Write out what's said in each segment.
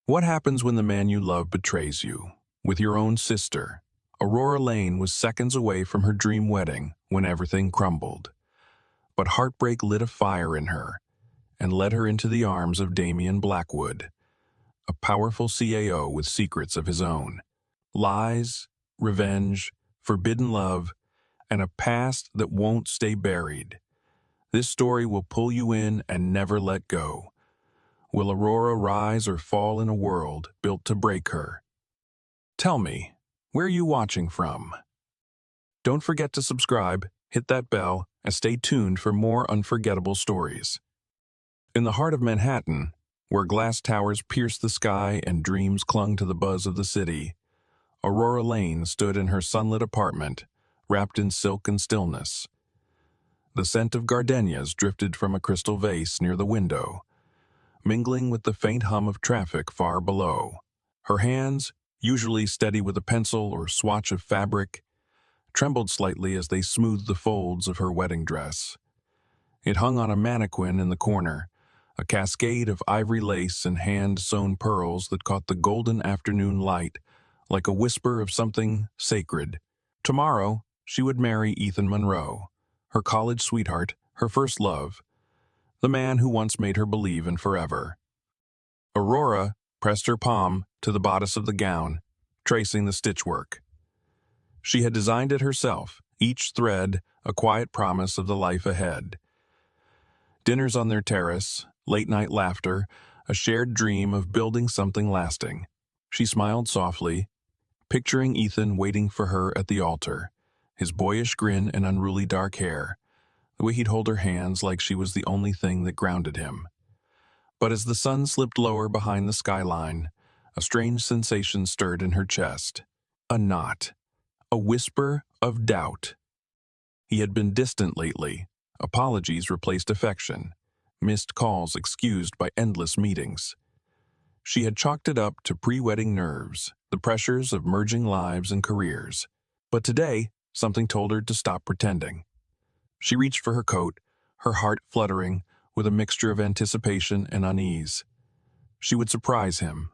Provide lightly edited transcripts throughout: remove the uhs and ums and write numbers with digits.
What happens when the man you love betrays you? With your own sister, Aurora Lane was seconds away from her dream wedding when everything crumbled. But heartbreak lit a fire in her and led her into the arms of Damian Blackwood, a powerful CAO with secrets of his own. Lies, revenge, forbidden love, and a past that won't stay buried. This story will pull you in and never let go. Will Aurora rise or fall in a world built to break her? Tell me, where are you watching from? Don't forget to subscribe, hit that bell, and stay tuned for more unforgettable stories. In the heart of Manhattan, where glass towers pierced the sky and dreams clung to the buzz of the city, Aurora Lane stood in her sunlit apartment, wrapped in silk and stillness. The scent of gardenias drifted from a crystal vase near the window, mingling with the faint hum of traffic far below. Her hands, usually steady with a pencil or swatch of fabric, trembled slightly as they smoothed the folds of her wedding dress. It hung on a mannequin in the corner, a cascade of ivory lace and hand-sewn pearls that caught the golden afternoon light like a whisper of something sacred. Tomorrow, she would marry Ethan Monroe, her college sweetheart, her first love, the man who once made her believe in forever. Aurora pressed her palm to the bodice of the gown, tracing the stitchwork. She had designed it herself, each thread a quiet promise of the life ahead. Dinners on their terrace, late-night laughter, a shared dream of building something lasting. She smiled softly, picturing Ethan waiting for her at the altar, his boyish grin and unruly dark hair, the way he'd hold her hands like she was the only thing that grounded him. But as the sun slipped lower behind the skyline, a strange sensation stirred in her chest. A knot. A whisper of doubt. He had been distant lately. Apologies replaced affection. Missed calls excused by endless meetings. She had chalked it up to pre-wedding nerves, the pressures of merging lives and careers. But today, something told her to stop pretending. She reached for her coat, her heart fluttering with a mixture of anticipation and unease. She would surprise him.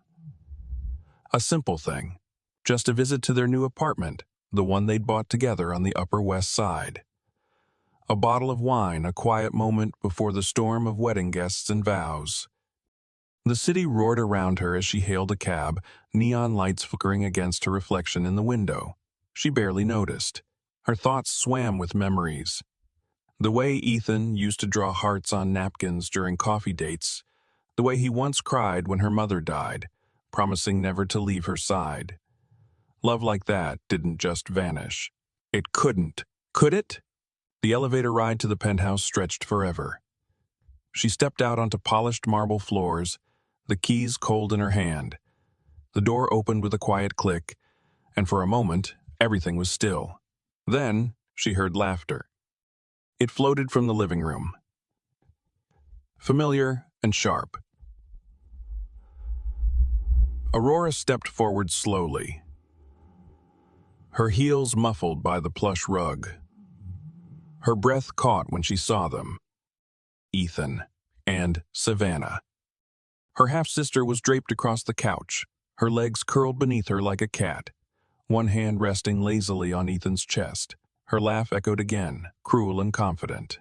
A simple thing. Just a visit to their new apartment, the one they'd bought together on the Upper West Side. A bottle of wine, a quiet moment before the storm of wedding guests and vows. The city roared around her as she hailed a cab, neon lights flickering against her reflection in the window. She barely noticed. Her thoughts swam with memories. The way Ethan used to draw hearts on napkins during coffee dates, the way he once cried when her mother died, promising never to leave her side. Love like that didn't just vanish. It couldn't. Could it? The elevator ride to the penthouse stretched forever. She stepped out onto polished marble floors, the keys cold in her hand. The door opened with a quiet click, and for a moment, everything was still. Then, she heard laughter. It floated from the living room. Familiar and sharp. Aurora stepped forward slowly, her heels muffled by the plush rug. Her breath caught when she saw them. Ethan and Savannah. Her half-sister was draped across the couch, her legs curled beneath her like a cat, one hand resting lazily on Ethan's chest. Her laugh echoed again, cruel and confident.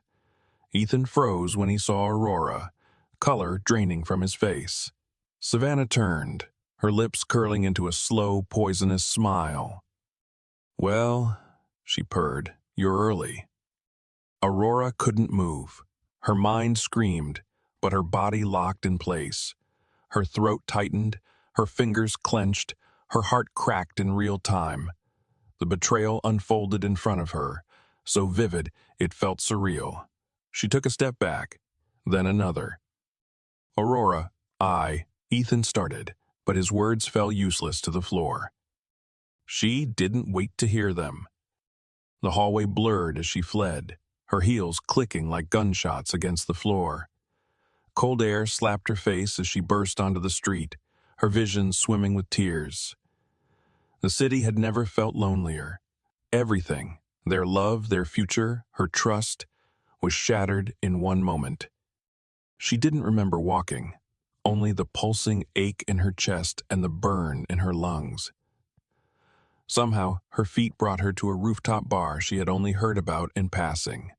Ethan froze when he saw Aurora, color draining from his face. Savannah turned, her lips curling into a slow, poisonous smile. "Well," she purred, "you're early." Aurora couldn't move. Her mind screamed, but her body locked in place. Her throat tightened, her fingers clenched, her heart cracked in real time. The betrayal unfolded in front of her, so vivid it felt surreal. She took a step back, then another. "Aurora, Ethan started, but his words fell useless to the floor. She didn't wait to hear them. The hallway blurred as she fled, her heels clicking like gunshots against the floor. Cold air slapped her face as she burst onto the street, her vision swimming with tears. The city had never felt lonelier. Everything, their love, their future, her trust, was shattered in one moment. She didn't remember walking, only the pulsing ache in her chest and the burn in her lungs. Somehow, her feet brought her to a rooftop bar she had only heard about in passing,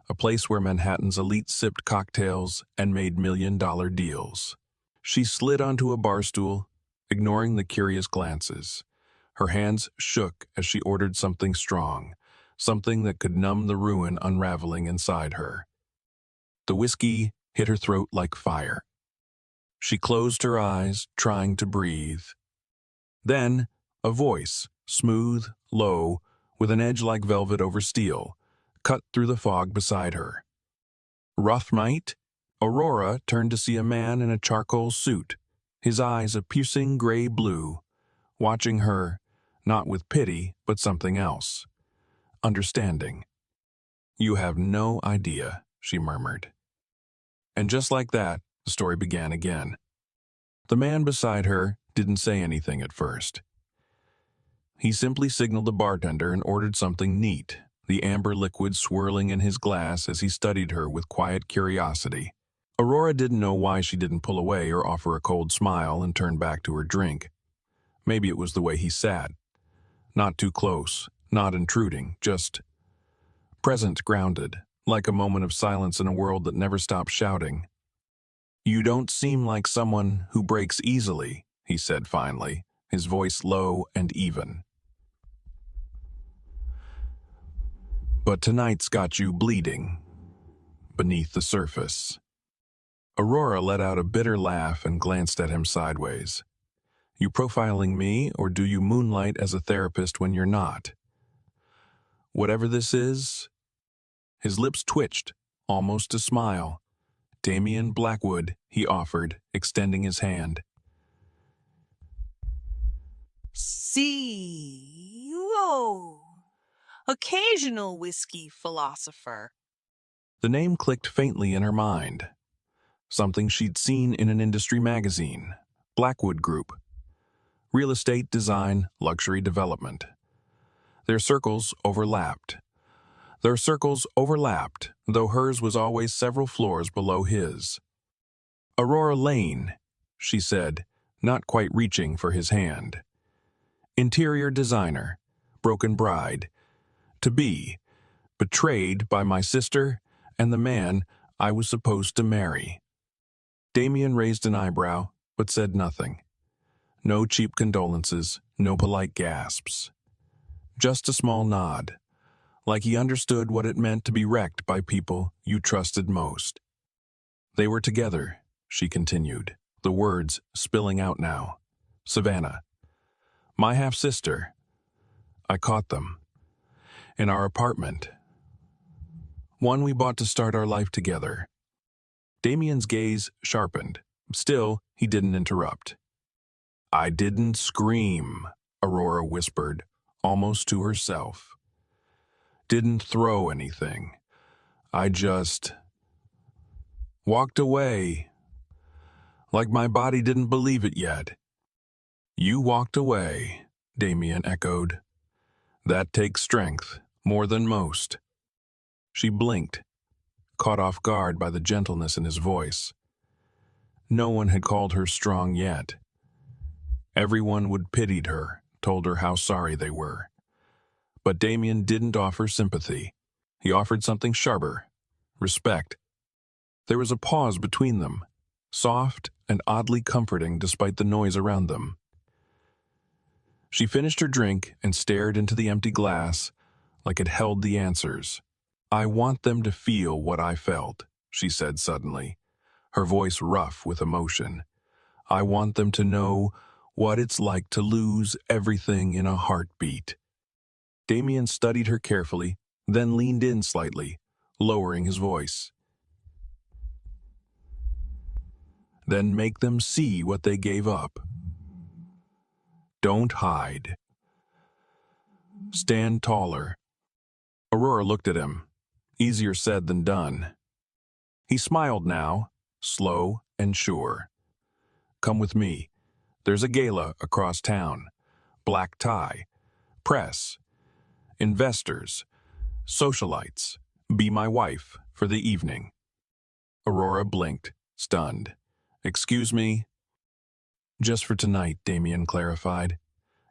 a place where Manhattan's elite sipped cocktails and made million-dollar deals. She slid onto a bar stool, ignoring the curious glances. Her hands shook as she ordered something strong, something that could numb the ruin unraveling inside her. The whiskey hit her throat like fire. She closed her eyes, trying to breathe. Then, a voice, smooth, low, with an edge like velvet over steel, cut through the fog beside her. "Rough night?" Aurora turned to see a man in a charcoal suit, his eyes a piercing gray blue, watching her, not with pity, but something else. Understanding. "You have no idea," she murmured. And just like that, the story began again. The man beside her didn't say anything at first. He simply signaled the bartender and ordered something neat, the amber liquid swirling in his glass as he studied her with quiet curiosity. Aurora didn't know why she didn't pull away or offer a cold smile and turn back to her drink. Maybe it was the way he sat. Not too close, not intruding, just present, grounded, like a moment of silence in a world that never stops shouting. "You don't seem like someone who breaks easily," he said finally, his voice low and even. "But tonight's got you bleeding beneath the surface." Aurora let out a bitter laugh and glanced at him sideways. "You profiling me, or do you moonlight as a therapist when you're not?" "Whatever this is." His lips twitched, almost a smile. "Damien Blackwood," he offered, extending his hand. See, whoa, occasional whiskey philosopher. The name clicked faintly in her mind. Something she'd seen in an industry magazine. Blackwood Group. Real estate, design, luxury development. Their circles overlapped. Though hers was always several floors below his. "Aurora Lane," she said, not quite reaching for his hand. "Interior designer, broken bride, to be, betrayed by my sister and the man I was supposed to marry." Damien raised an eyebrow, but said nothing. No cheap condolences, no polite gasps. Just a small nod, like he understood what it meant to be wrecked by people you trusted most. "They were together," she continued, the words spilling out now. "Savannah, my half-sister. I caught them. In our apartment. One we bought to start our life together." Damien's gaze sharpened. Still, he didn't interrupt. "I didn't scream," Aurora whispered, almost to herself. "Didn't throw anything. I just walked away. Like my body didn't believe it yet." "You walked away," Damien echoed. "That takes strength, more than most." She blinked, caught off guard by the gentleness in his voice. No one had called her strong yet. Everyone would pitied her, told her how sorry they were. But Damien didn't offer sympathy. He offered something sharper, respect. There was a pause between them, soft and oddly comforting despite the noise around them. She finished her drink and stared into the empty glass like it held the answers. "I want them to feel what I felt," she said suddenly, her voice rough with emotion. "I want them to know what it's like to lose everything in a heartbeat." Damien studied her carefully, then leaned in slightly, lowering his voice. "Then make them see what they gave up. Don't hide. Stand taller." Aurora looked at him. Easier said than done. He smiled now, slow and sure. "Come with me. There's a gala across town. Black tie. Press. Investors. Socialites. Be my wife for the evening." Aurora blinked, stunned. Excuse me? Just for tonight, Damien clarified.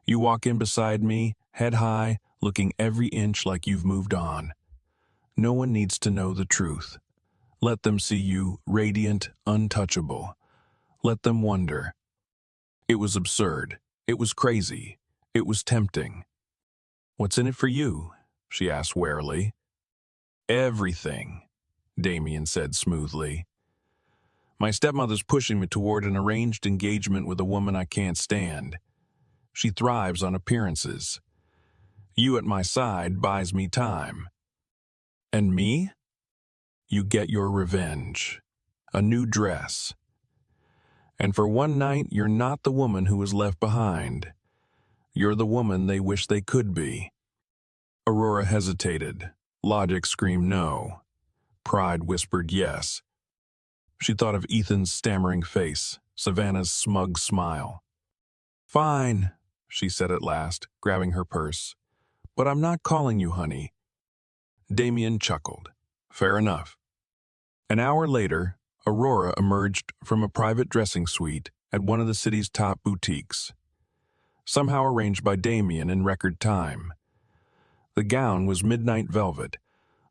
You walk in beside me, head high, looking every inch like you've moved on. No one needs to know the truth. Let them see you radiant, untouchable. Let them wonder. It was absurd. It was crazy. It was tempting. What's in it for you? She asked warily. Everything, Damien said smoothly. My stepmother's pushing me toward an arranged engagement with a woman I can't stand. She thrives on appearances. You at my side buys me time. And me? You get your revenge. A new dress. And for one night, you're not the woman who was left behind. You're the woman they wish they could be. Aurora hesitated. Logic screamed no. Pride whispered yes. She thought of Ethan's stammering face, Savannah's smug smile. Fine, she said at last, grabbing her purse. But I'm not calling you honey. Damien chuckled. Fair enough. An hour later, Aurora emerged from a private dressing suite at one of the city's top boutiques, somehow arranged by Damien in record time. The gown was midnight velvet,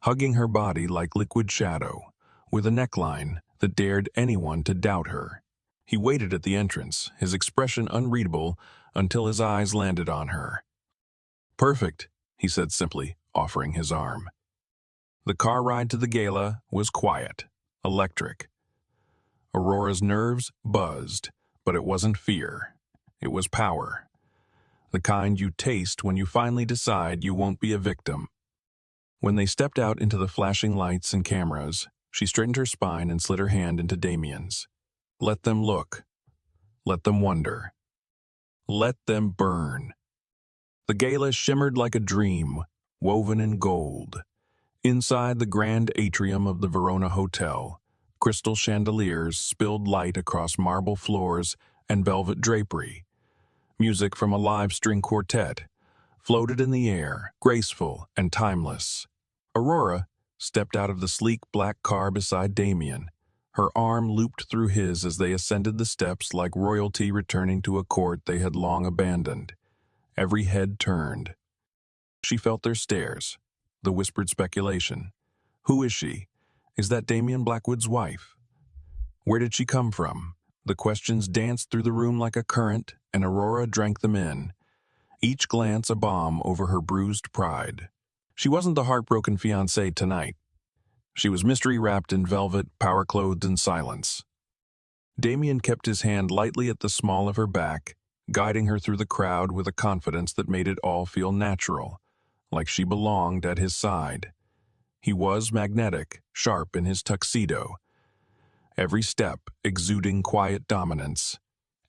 hugging her body like liquid shadow, with a neckline that dared anyone to doubt her. He waited at the entrance, his expression unreadable until his eyes landed on her. Perfect, he said simply, offering his arm. The car ride to the gala was quiet, electric. Aurora's nerves buzzed, but it wasn't fear. It was power. The kind you taste when you finally decide you won't be a victim. When they stepped out into the flashing lights and cameras, she straightened her spine and slid her hand into Damien's. Let them look. Let them wonder. Let them burn. The gala shimmered like a dream, woven in gold. Inside the grand atrium of the Verona Hotel, crystal chandeliers spilled light across marble floors and velvet drapery. Music from a live string quartet floated in the air, graceful and timeless. Aurora stepped out of the sleek black car beside Damien, her arm looped through his as they ascended the steps like royalty returning to a court they had long abandoned. Every head turned. She felt their stares, the whispered speculation. Who is she? Is that Damien Blackwood's wife? Where did she come from? The questions danced through the room like a current, and Aurora drank them in, each glance a balm over her bruised pride. She wasn't the heartbroken fiancée tonight. She was mystery-wrapped in velvet, power-clothed in silence. Damien kept his hand lightly at the small of her back, guiding her through the crowd with a confidence that made it all feel natural, like she belonged at his side. He was magnetic, sharp in his tuxedo, every step exuding quiet dominance.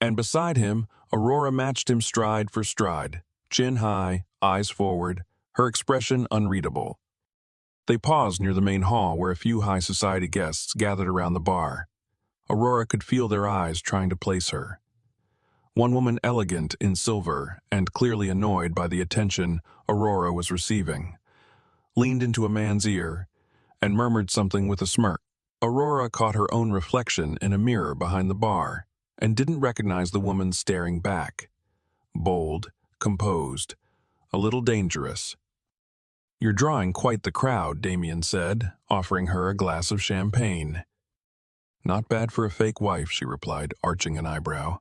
And beside him, Aurora matched him stride for stride, chin high, eyes forward, her expression unreadable. They paused near the main hall where a few high society guests gathered around the bar. Aurora could feel their eyes trying to place her. One woman elegant in silver and clearly annoyed by the attention Aurora was receiving, leaned into a man's ear and murmured something with a smirk. Aurora caught her own reflection in a mirror behind the bar and didn't recognize the woman staring back. Bold, composed, a little dangerous. You're drawing quite the crowd, Damien said, offering her a glass of champagne. Not bad for a fake wife, she replied, arching an eyebrow.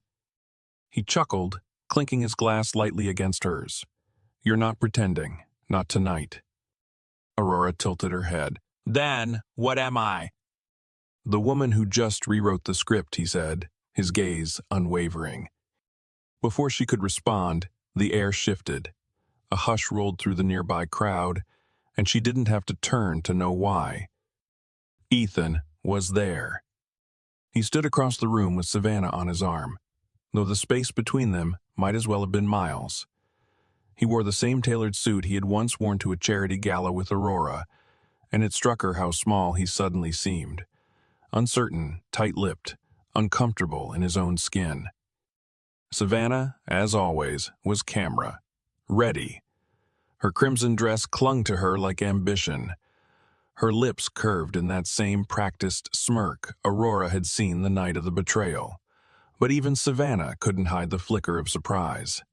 He chuckled, clinking his glass lightly against hers. You're not pretending, not tonight. Aurora tilted her head. Then, what am I? The woman who just rewrote the script, he said, his gaze unwavering. Before she could respond, the air shifted. A hush rolled through the nearby crowd, and she didn't have to turn to know why. Ethan was there. He stood across the room with Savannah on his arm, though the space between them might as well have been miles. He wore the same tailored suit he had once worn to a charity gala with Aurora, and it struck her how small he suddenly seemed. Uncertain, tight-lipped, uncomfortable in his own skin. Savannah, as always, was camera, ready. Her crimson dress clung to her like ambition. Her lips curved in that same practiced smirk Aurora had seen the night of the betrayal. But even Savannah couldn't hide the flicker of surprise.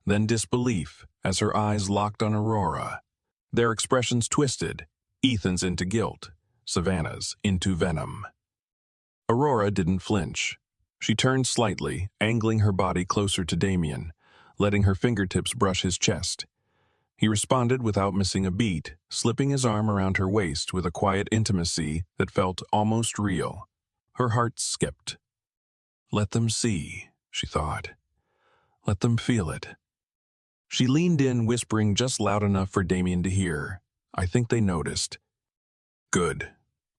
Then disbelief as her eyes locked on Aurora. Their expressions twisted, Ethan's into guilt, Savannah's into venom. Aurora didn't flinch. She turned slightly, angling her body closer to Damien, letting her fingertips brush his chest. He responded without missing a beat, slipping his arm around her waist with a quiet intimacy that felt almost real. Her heart skipped. Let them see, she thought. Let them feel it. She leaned in, whispering just loud enough for Damien to hear. I think they noticed. Good,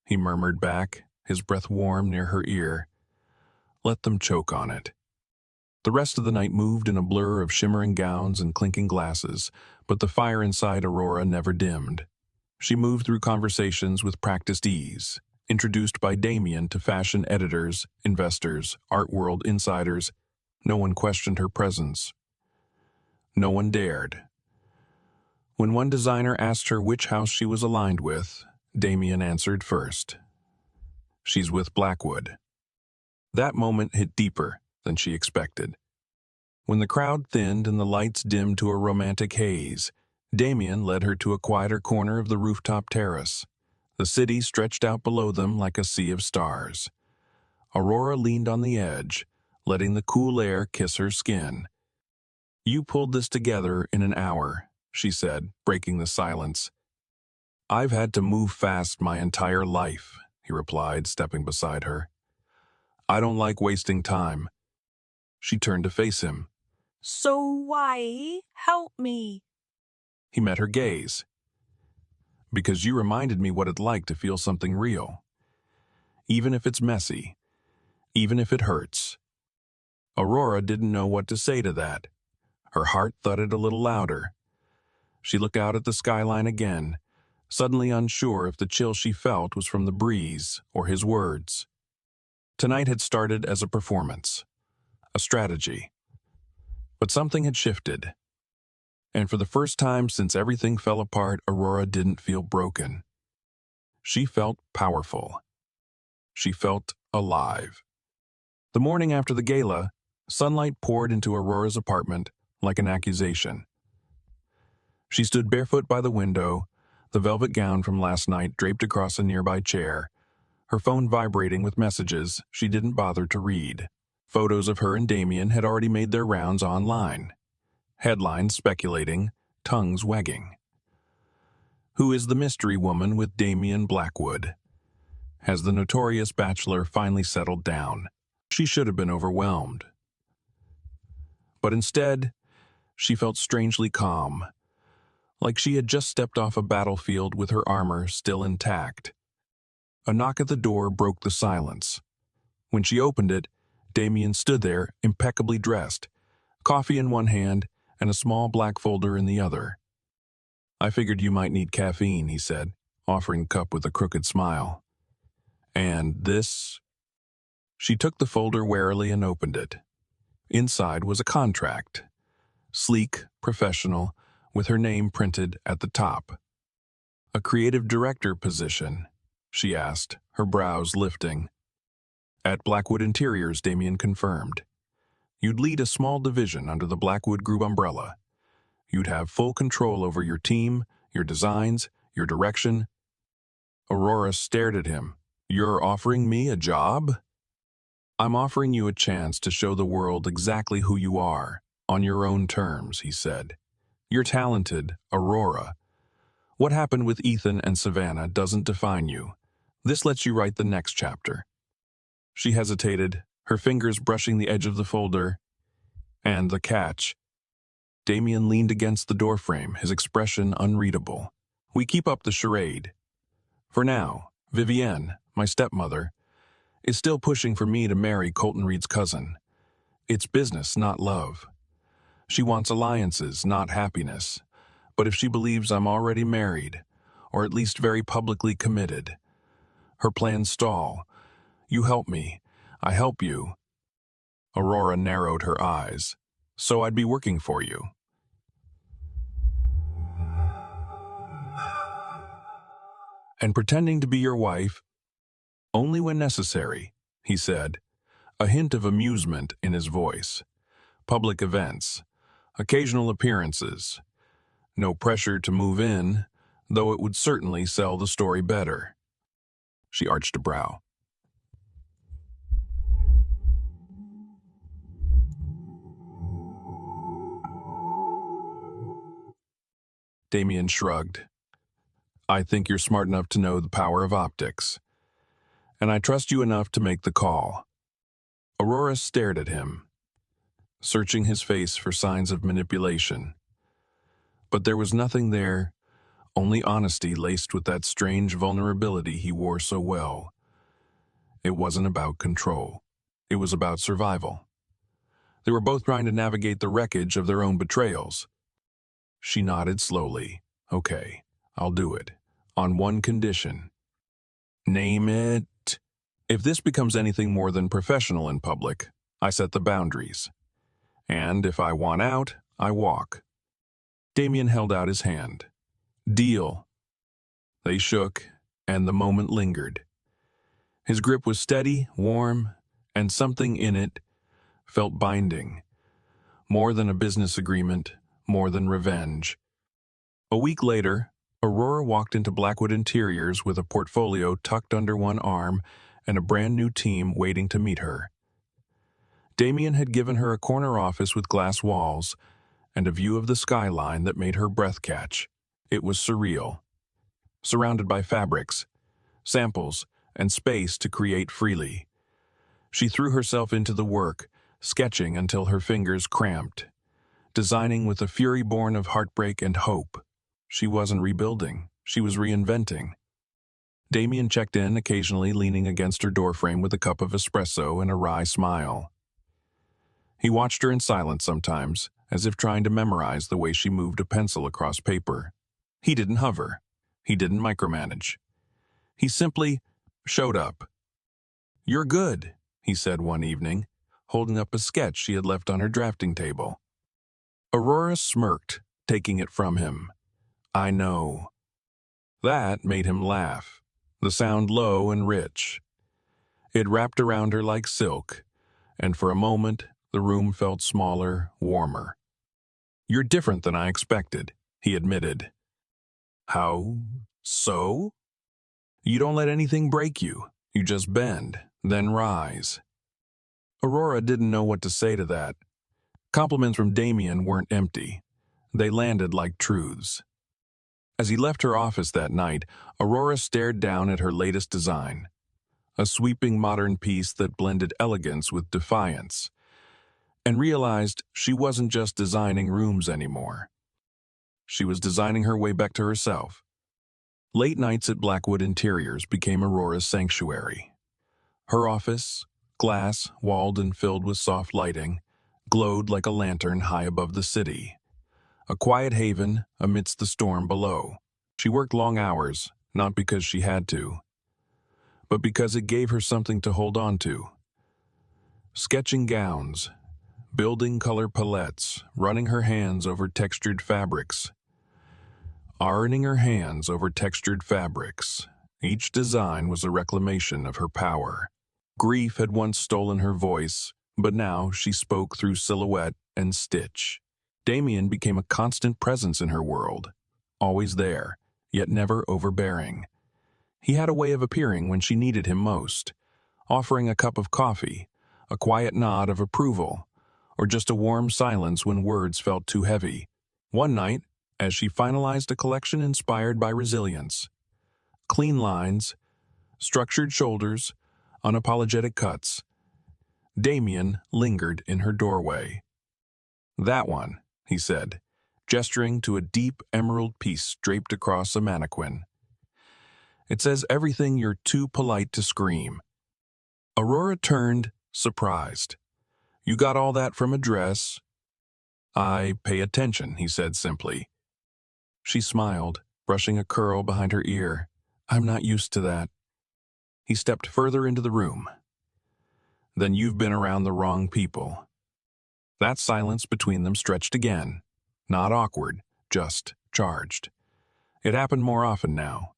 he murmured back, his breath warm near her ear. Let them choke on it. The rest of the night moved in a blur of shimmering gowns and clinking glasses, but the fire inside Aurora never dimmed. She moved through conversations with practiced ease, introduced by Damien to fashion editors, investors, art world insiders. No one questioned her presence. No one dared. When one designer asked her which house she was aligned with, Damien answered first. She's with Blackwood. That moment hit deeper than she expected. When the crowd thinned and the lights dimmed to a romantic haze, Damien led her to a quieter corner of the rooftop terrace. The city stretched out below them like a sea of stars. Aurora leaned on the edge, letting the cool air kiss her skin. You pulled this together in an hour, she said, breaking the silence. I've had to move fast my entire life, he replied, stepping beside her. I don't like wasting time. She turned to face him. So why help me? He met her gaze. Because you reminded me what it's like to feel something real. Even if it's messy. Even if it hurts. Aurora didn't know what to say to that. Her heart thudded a little louder. She looked out at the skyline again, suddenly unsure if the chill she felt was from the breeze or his words. Tonight had started as a performance, a strategy. But something had shifted. And for the first time since everything fell apart, Aurora didn't feel broken. She felt powerful. She felt alive. The morning after the gala, sunlight poured into Aurora's apartment like an accusation. She stood barefoot by the window, the velvet gown from last night draped across a nearby chair, her phone vibrating with messages she didn't bother to read. Photos of her and Damien had already made their rounds online. Headlines speculating, tongues wagging. Who is the mystery woman with Damien Blackwood? Has the notorious bachelor finally settled down? She should have been overwhelmed. But instead, she felt strangely calm, like she had just stepped off a battlefield with her armor still intact. A knock at the door broke the silence. When she opened it, Damien stood there, impeccably dressed, coffee in one hand and a small black folder in the other. I figured you might need caffeine, he said, offering the cup with a crooked smile. And this? She took the folder warily and opened it. Inside was a contract. Sleek, professional, with her name printed at the top. A creative director position, she asked, her brows lifting. At Blackwood Interiors, Damien confirmed. You'd lead a small division under the Blackwood Group umbrella. You'd have full control over your team, your designs, your direction. Aurora stared at him. You're offering me a job? I'm offering you a chance to show the world exactly who you are, on your own terms, he said. You're talented, Aurora. What happened with Ethan and Savannah doesn't define you. This lets you write the next chapter. She hesitated, her fingers brushing the edge of the folder. And the catch. Damien leaned against the doorframe, his expression unreadable. We keep up the charade. For now, Vivienne, my stepmother, is still pushing for me to marry Colton Reed's cousin. It's business, not love. She wants alliances, not happiness. But if she believes I'm already married, or at least very publicly committed, her plans stall. You help me. I help you. Aurora narrowed her eyes. So I'd be working for you. And pretending to be your wife, only when necessary, he said, a hint of amusement in his voice. Public events, occasional appearances. No pressure to move in, though it would certainly sell the story better. She arched a brow. Damien shrugged. I think you're smart enough to know the power of optics. And I trust you enough to make the call. Aurora stared at him, searching his face for signs of manipulation. But there was nothing there, only honesty laced with that strange vulnerability he wore so well. It wasn't about control. It was about survival. They were both trying to navigate the wreckage of their own betrayals. She nodded slowly. Okay, I'll do it. On one condition. Name it. If this becomes anything more than professional in public, I set the boundaries. And if I want out, I walk. Damien held out his hand. Deal. They shook, and the moment lingered. His grip was steady, warm, and something in it felt binding. More than a business agreement, more than revenge. A week later, Aurora walked into Blackwood Interiors with a portfolio tucked under one arm and a brand new team waiting to meet her. Damien had given her a corner office with glass walls and a view of the skyline that made her breath catch. It was surreal. Surrounded by fabrics, samples, and space to create freely. She threw herself into the work, sketching until her fingers cramped, designing with a fury born of heartbreak and hope. She wasn't rebuilding, she was reinventing. Damien checked in, occasionally leaning against her doorframe with a cup of espresso and a wry smile. He watched her in silence sometimes, as if trying to memorize the way she moved a pencil across paper. He didn't hover. He didn't micromanage. He simply showed up. You're good, he said one evening, holding up a sketch she had left on her drafting table. Aurora smirked, taking it from him. I know. That made him laugh, the sound low and rich. It wrapped around her like silk, and for a moment the room felt smaller, warmer. You're different than I expected, he admitted. How so? You don't let anything break you. You just bend, then rise. Aurora didn't know what to say to that. Compliments from Damien weren't empty. They landed like truths. As he left her office that night, Aurora stared down at her latest design. A sweeping modern piece that blended elegance with defiance, and realized she wasn't just designing rooms anymore. She was designing her way back to herself. Late nights at Blackwood Interiors became Aurora's sanctuary. Her office, glass, walled and filled with soft lighting, glowed like a lantern high above the city. A quiet haven amidst the storm below. She worked long hours, not because she had to, but because it gave her something to hold on to. Sketching gowns, building color palettes, running her hands over textured fabrics. Ironing her hands over textured fabrics. Each design was a reclamation of her power. Grief had once stolen her voice, but now she spoke through silhouette and stitch. Damien became a constant presence in her world, always there, yet never overbearing. He had a way of appearing when she needed him most, offering a cup of coffee, a quiet nod of approval, or just a warm silence when words felt too heavy. One night, as she finalized a collection inspired by resilience, clean lines, structured shoulders, unapologetic cuts, Damien lingered in her doorway. That one, he said, gesturing to a deep emerald piece draped across a mannequin. It says everything you're too polite to scream. Aurora turned, surprised. You got all that from a dress? I pay attention, he said simply. She smiled, brushing a curl behind her ear. I'm not used to that. He stepped further into the room. Then you've been around the wrong people. That silence between them stretched again. Not awkward, just charged. It happened more often now.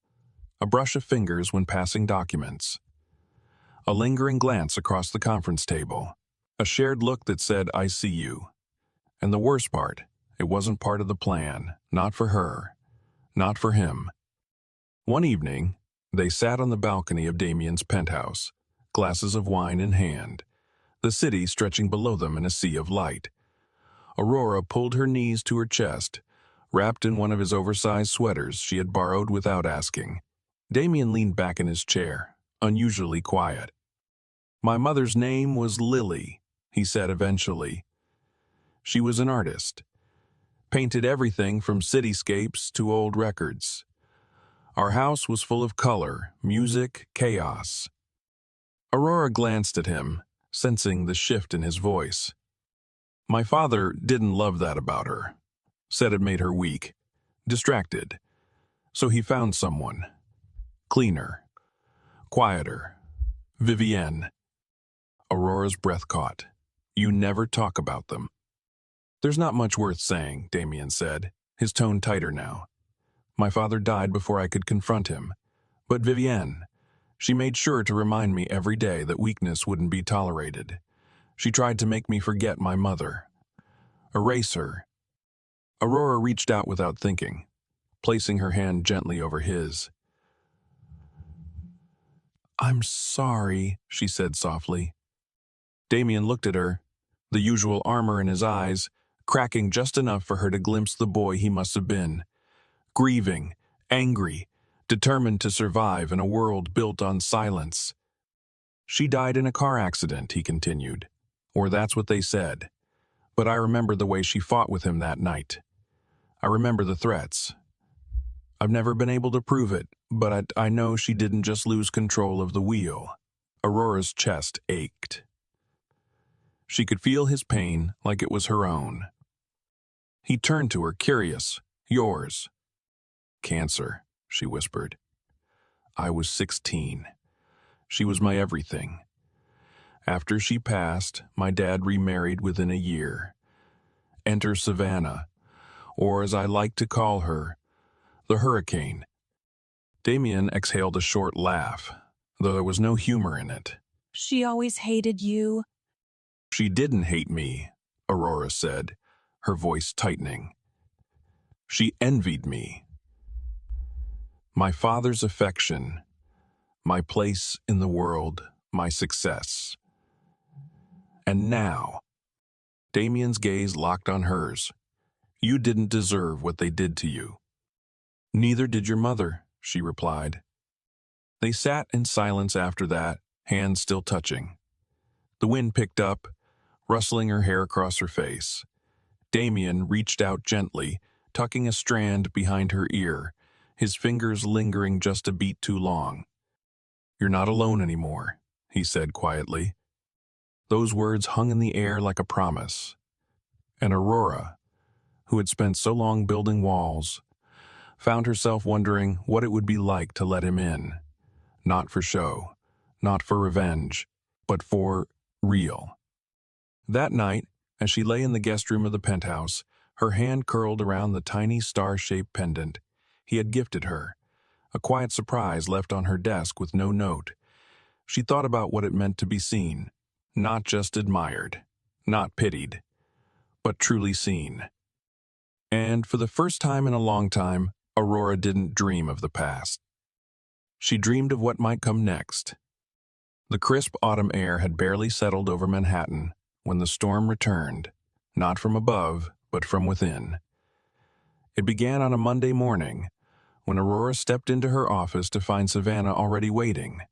a brush of fingers when passing documents, a lingering glance across the conference table, a shared look that said, "I see you." And the worst part, it wasn't part of the plan, not for her, not for him. One evening, they sat on the balcony of Damien's penthouse, glasses of wine in hand, the city stretching below them in a sea of light. Aurora pulled her knees to her chest, wrapped in one of his oversized sweaters she had borrowed without asking. Damien leaned back in his chair, unusually quiet. "My mother's name was Lily," he said eventually. "She was an artist. Painted everything from cityscapes to old records. Our house was full of color, music, chaos." Aurora glanced at him, sensing the shift in his voice. "My father didn't love that about her. Said it made her weak, distracted. So he found someone. Cleaner. Quieter. Vivienne." Aurora's breath caught. "You never talk about them." "There's not much worth saying," Damien said, his tone tighter now. "My father died before I could confront him. But Vivienne, she made sure to remind me every day that weakness wouldn't be tolerated. She tried to make me forget my mother. Erase her." Aurora reached out without thinking, placing her hand gently over his. "I'm sorry," she said softly. Damien looked at her, the usual armor in his eyes, cracking just enough for her to glimpse the boy he must have been. Grieving, angry, determined to survive in a world built on silence. "She died in a car accident," he continued. "Or that's what they said. But I remember the way she fought with him that night. I remember the threats. I've never been able to prove it, but I know she didn't just lose control of the wheel." Aurora's chest ached. She could feel his pain like it was her own. He turned to her, curious. "Yours?" "Cancer," she whispered. "I was 16. She was my everything. After she passed, my dad remarried within a year. Enter Savannah, or as I like to call her, the Hurricane." Damien exhaled a short laugh, though there was no humor in it. She always hated you. "She didn't hate me," Aurora said, her voice tightening. "She envied me. My father's affection, my place in the world, my success. And now," Damien's gaze locked on hers, "you didn't deserve what they did to you." "Neither did your mother," she replied. They sat in silence after that, hands still touching. The wind picked up, rustling her hair across her face. Damien reached out gently, tucking a strand behind her ear, his fingers lingering just a beat too long. "You're not alone anymore," he said quietly. Those words hung in the air like a promise. And Aurora, who had spent so long building walls, found herself wondering what it would be like to let him in. Not for show, not for revenge, but for real. That night, as she lay in the guest room of the penthouse, her hand curled around the tiny star-shaped pendant he had gifted her, a quiet surprise left on her desk with no note. She thought about what it meant to be seen, not just admired, not pitied, but truly seen. And for the first time in a long time, Aurora didn't dream of the past. She dreamed of what might come next. The crisp autumn air had barely settled over Manhattan when the storm returned, not from above, but from within. It began on a Monday morning, when Aurora stepped into her office to find Savannah already waiting,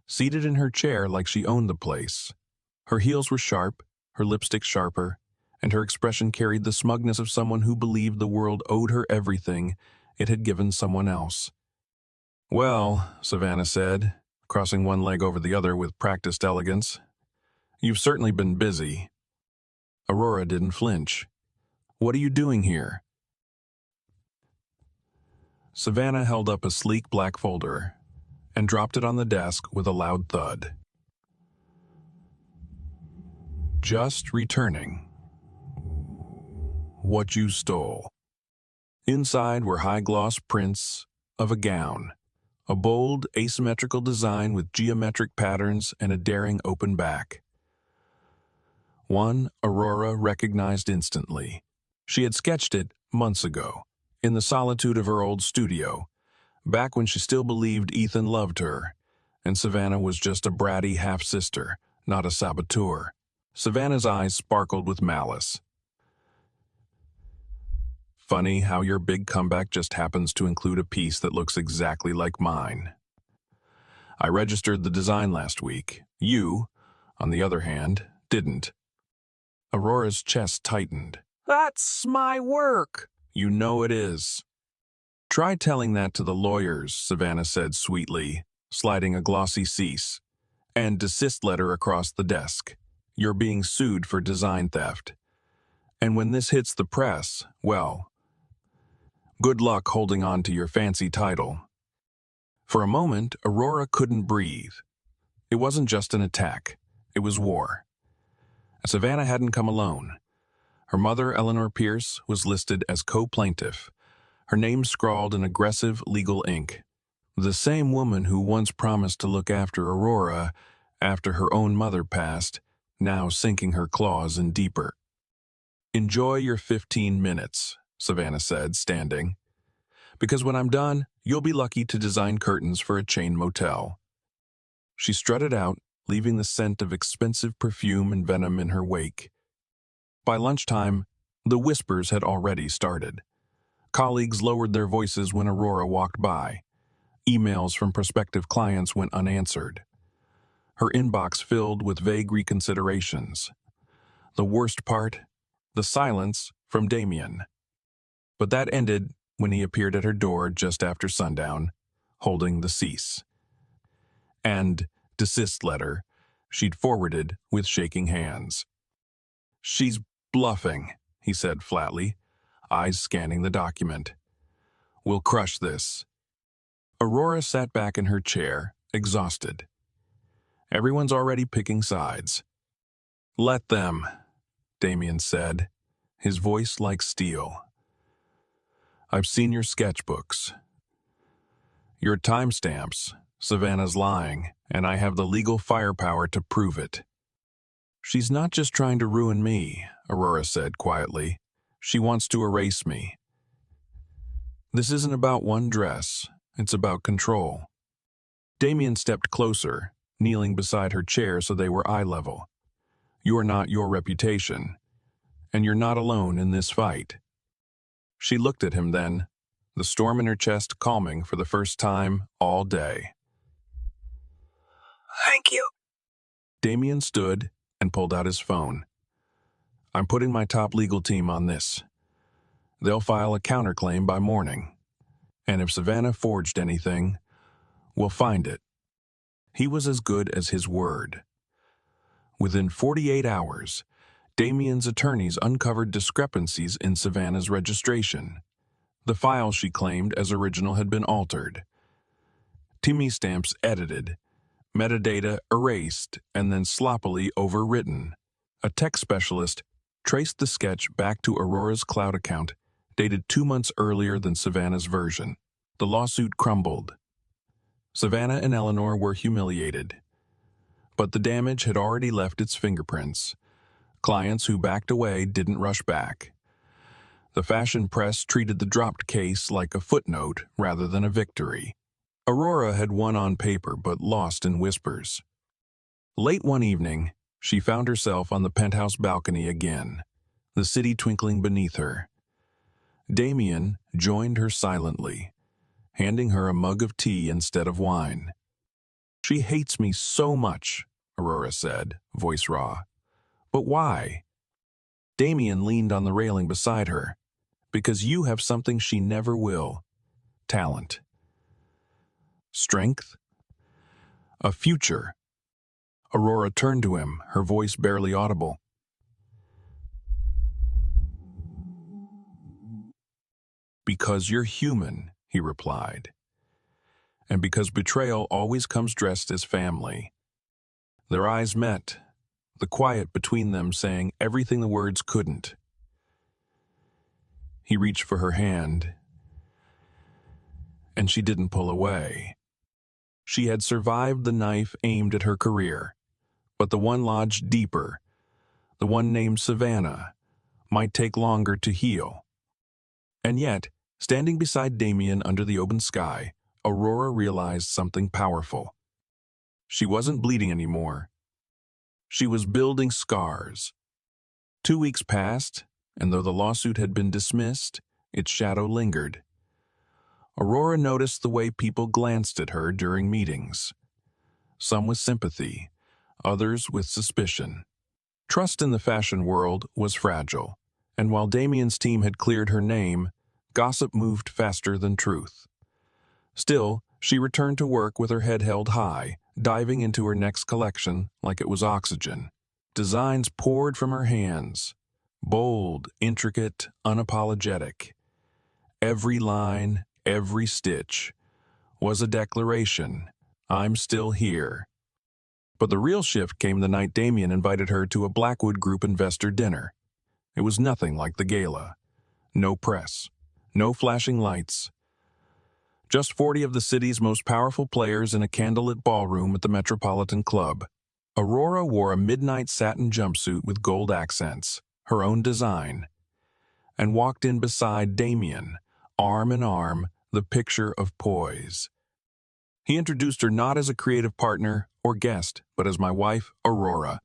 seated in her chair like she owned the place. Her heels were sharp, her lipstick sharper, and her expression carried the smugness of someone who believed the world owed her everything it had given someone else. "Well," Savannah said, crossing one leg over the other with practiced elegance, "you've certainly been busy." Aurora didn't flinch. "What are you doing here?" Savannah held up a sleek black folder and dropped it on the desk with a loud thud. "Just returning what you stole." Inside were high-gloss prints of a gown, a bold, asymmetrical design with geometric patterns and a daring open back. One Aurora recognized instantly. She had sketched it months ago, in the solitude of her old studio, back when she still believed Ethan loved her, and Savannah was just a bratty half-sister, not a saboteur. Savannah's eyes sparkled with malice. Funny how your big comeback just happens to include a piece that looks exactly like mine. I registered the design last week. You, on the other hand, didn't. Aurora's chest tightened. That's my work. You know it is. Try telling that to the lawyers, Savannah said sweetly, sliding a glossy cease and desist letter across the desk. You're being sued for design theft. And when this hits the press, well, good luck holding on to your fancy title. For a moment, Aurora couldn't breathe. It wasn't just an attack. It was war. Savannah hadn't come alone. Her mother, Eleanor Pierce, was listed as co-plaintiff, her name scrawled in aggressive legal ink. The same woman who once promised to look after Aurora after her own mother passed, now sinking her claws in deeper. Enjoy your 15 minutes, Savannah said, standing. Because when I'm done, you'll be lucky to design curtains for a chain motel. She strutted out, leaving the scent of expensive perfume and venom in her wake. By lunchtime, the whispers had already started. Colleagues lowered their voices when Aurora walked by. Emails from prospective clients went unanswered. Her inbox filled with vague reconsiderations. The worst part, the silence from Damien. But that ended when he appeared at her door just after sundown, holding the cease and desist letter she'd forwarded with shaking hands. She's bluffing, he said flatly, eyes scanning the document. We'll crush this. Aurora sat back in her chair, exhausted. Everyone's already picking sides. Let them, Damien said, his voice like steel. I've seen your sketchbooks. Your timestamps. Savannah's lying, and I have the legal firepower to prove it. She's not just trying to ruin me, Aurora said quietly. She wants to erase me. This isn't about one dress. It's about control. Damien stepped closer, kneeling beside her chair so they were eye level. You're not your reputation, and you're not alone in this fight. She looked at him then, the storm in her chest calming for the first time all day. Thank you. Damien stood and pulled out his phone. I'm putting my top legal team on this. They'll file a counterclaim by morning. And if Savannah forged anything, we'll find it. He was as good as his word. Within 48 hours, Damien's attorneys uncovered discrepancies in Savannah's registration. The file she claimed as original had been altered. Timestamps edited, metadata erased, and then sloppily overwritten. A tech specialist traced the sketch back to Aurora's cloud account, dated 2 months earlier than Savannah's version. The lawsuit crumbled. Savannah and Eleanor were humiliated. But the damage had already left its fingerprints. Clients who backed away didn't rush back. The fashion press treated the dropped case like a footnote rather than a victory. Aurora had won on paper but lost in whispers. Late one evening, she found herself on the penthouse balcony again, the city twinkling beneath her. Damien joined her silently, handing her a mug of tea instead of wine. She hates me so much, Aurora said, voice raw. But why? Damien leaned on the railing beside her. Because you have something she never will. Talent. Strength? A future. Aurora turned to him, her voice barely audible. Because you're human, he replied. And because betrayal always comes dressed as family. Their eyes met, the quiet between them saying everything the words couldn't. He reached for her hand, and she didn't pull away. She had survived the knife aimed at her career, but the one lodged deeper, the one named Savannah, might take longer to heal. And yet, standing beside Damien under the open sky, Aurora realized something powerful. She wasn't bleeding anymore. She was building scars. 2 weeks passed, and though the lawsuit had been dismissed, its shadow lingered. Aurora noticed the way people glanced at her during meetings. Some with sympathy, others with suspicion. Trust in the fashion world was fragile, and while Damien's team had cleared her name, gossip moved faster than truth. Still, she returned to work with her head held high, diving into her next collection like it was oxygen. Designs poured from her hands, bold, intricate, unapologetic. Every line, every stitch was a declaration, I'm still here. But the real shift came the night Damien invited her to a Blackwood Group investor dinner. It was nothing like the gala. No press, no flashing lights. Just 40 of the city's most powerful players in a candlelit ballroom at the Metropolitan Club. Aurora wore a midnight satin jumpsuit with gold accents, her own design, and walked in beside Damien, arm in arm, the picture of poise. He introduced her not as a creative partner or guest, but as my wife, Aurora.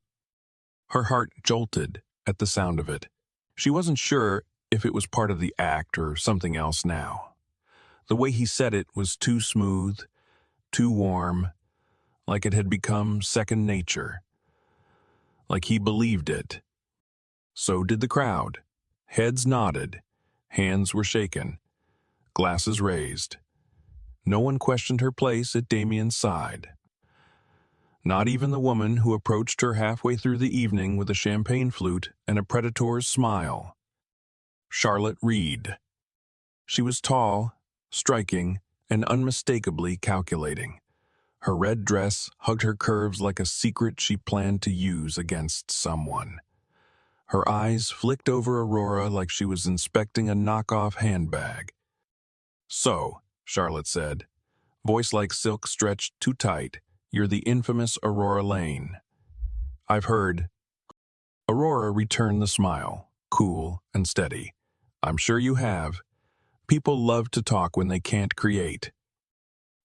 Her heart jolted at the sound of it. She wasn't sure if it was part of the act or something else now. The way he said it was too smooth, too warm, like it had become second nature. Like he believed it. So did the crowd. Heads nodded, hands were shaken, glasses raised. No one questioned her place at Damien's side. Not even the woman who approached her halfway through the evening with a champagne flute and a predator's smile. Charlotte Reed. She was tall, striking, and unmistakably calculating. Her red dress hugged her curves like a secret she planned to use against someone. Her eyes flicked over Aurora like she was inspecting a knockoff handbag. So, Charlotte said, voice like silk stretched too tight, you're the infamous Aurora Lane. I've heard. Aurora returned the smile, cool and steady. I'm sure you have. People love to talk when they can't create.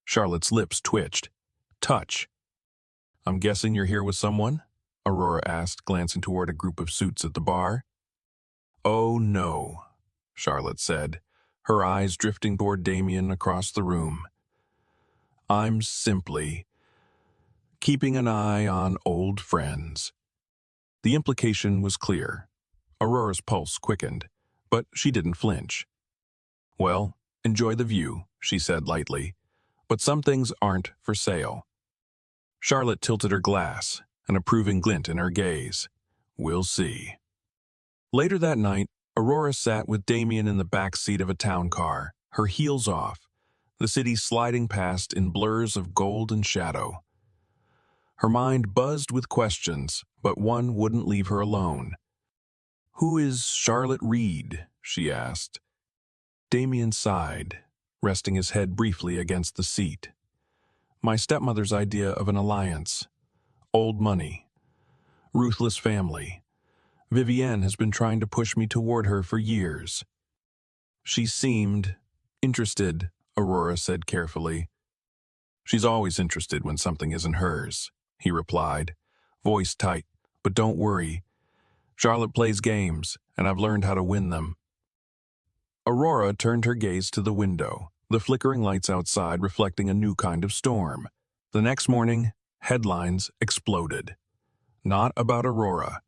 Charlotte's lips twitched. Touch. I'm guessing you're here with someone? Aurora asked, glancing toward a group of suits at the bar. Oh no, Charlotte said, her eyes drifting toward Damien across the room. I'm simply keeping an eye on old friends. The implication was clear. Aurora's pulse quickened, but she didn't flinch. Well, enjoy the view, she said lightly, but some things aren't for sale. Charlotte tilted her glass, an approving glint in her gaze. We'll see. Later that night, Aurora sat with Damien in the back seat of a town car, her heels off, the city sliding past in blurs of gold and shadow. Her mind buzzed with questions, but one wouldn't leave her alone. Who is Charlotte Reed? She asked. Damien sighed, resting his head briefly against the seat. My stepmother's idea of an alliance. Old money. Ruthless family. Vivienne has been trying to push me toward her for years. She seemed interested, Aurora said carefully. She's always interested when something isn't hers, he replied, voice tight. But don't worry. Charlotte plays games, and I've learned how to win them. Aurora turned her gaze to the window, the flickering lights outside reflecting a new kind of storm. The next morning, headlines exploded. Not about Aurora,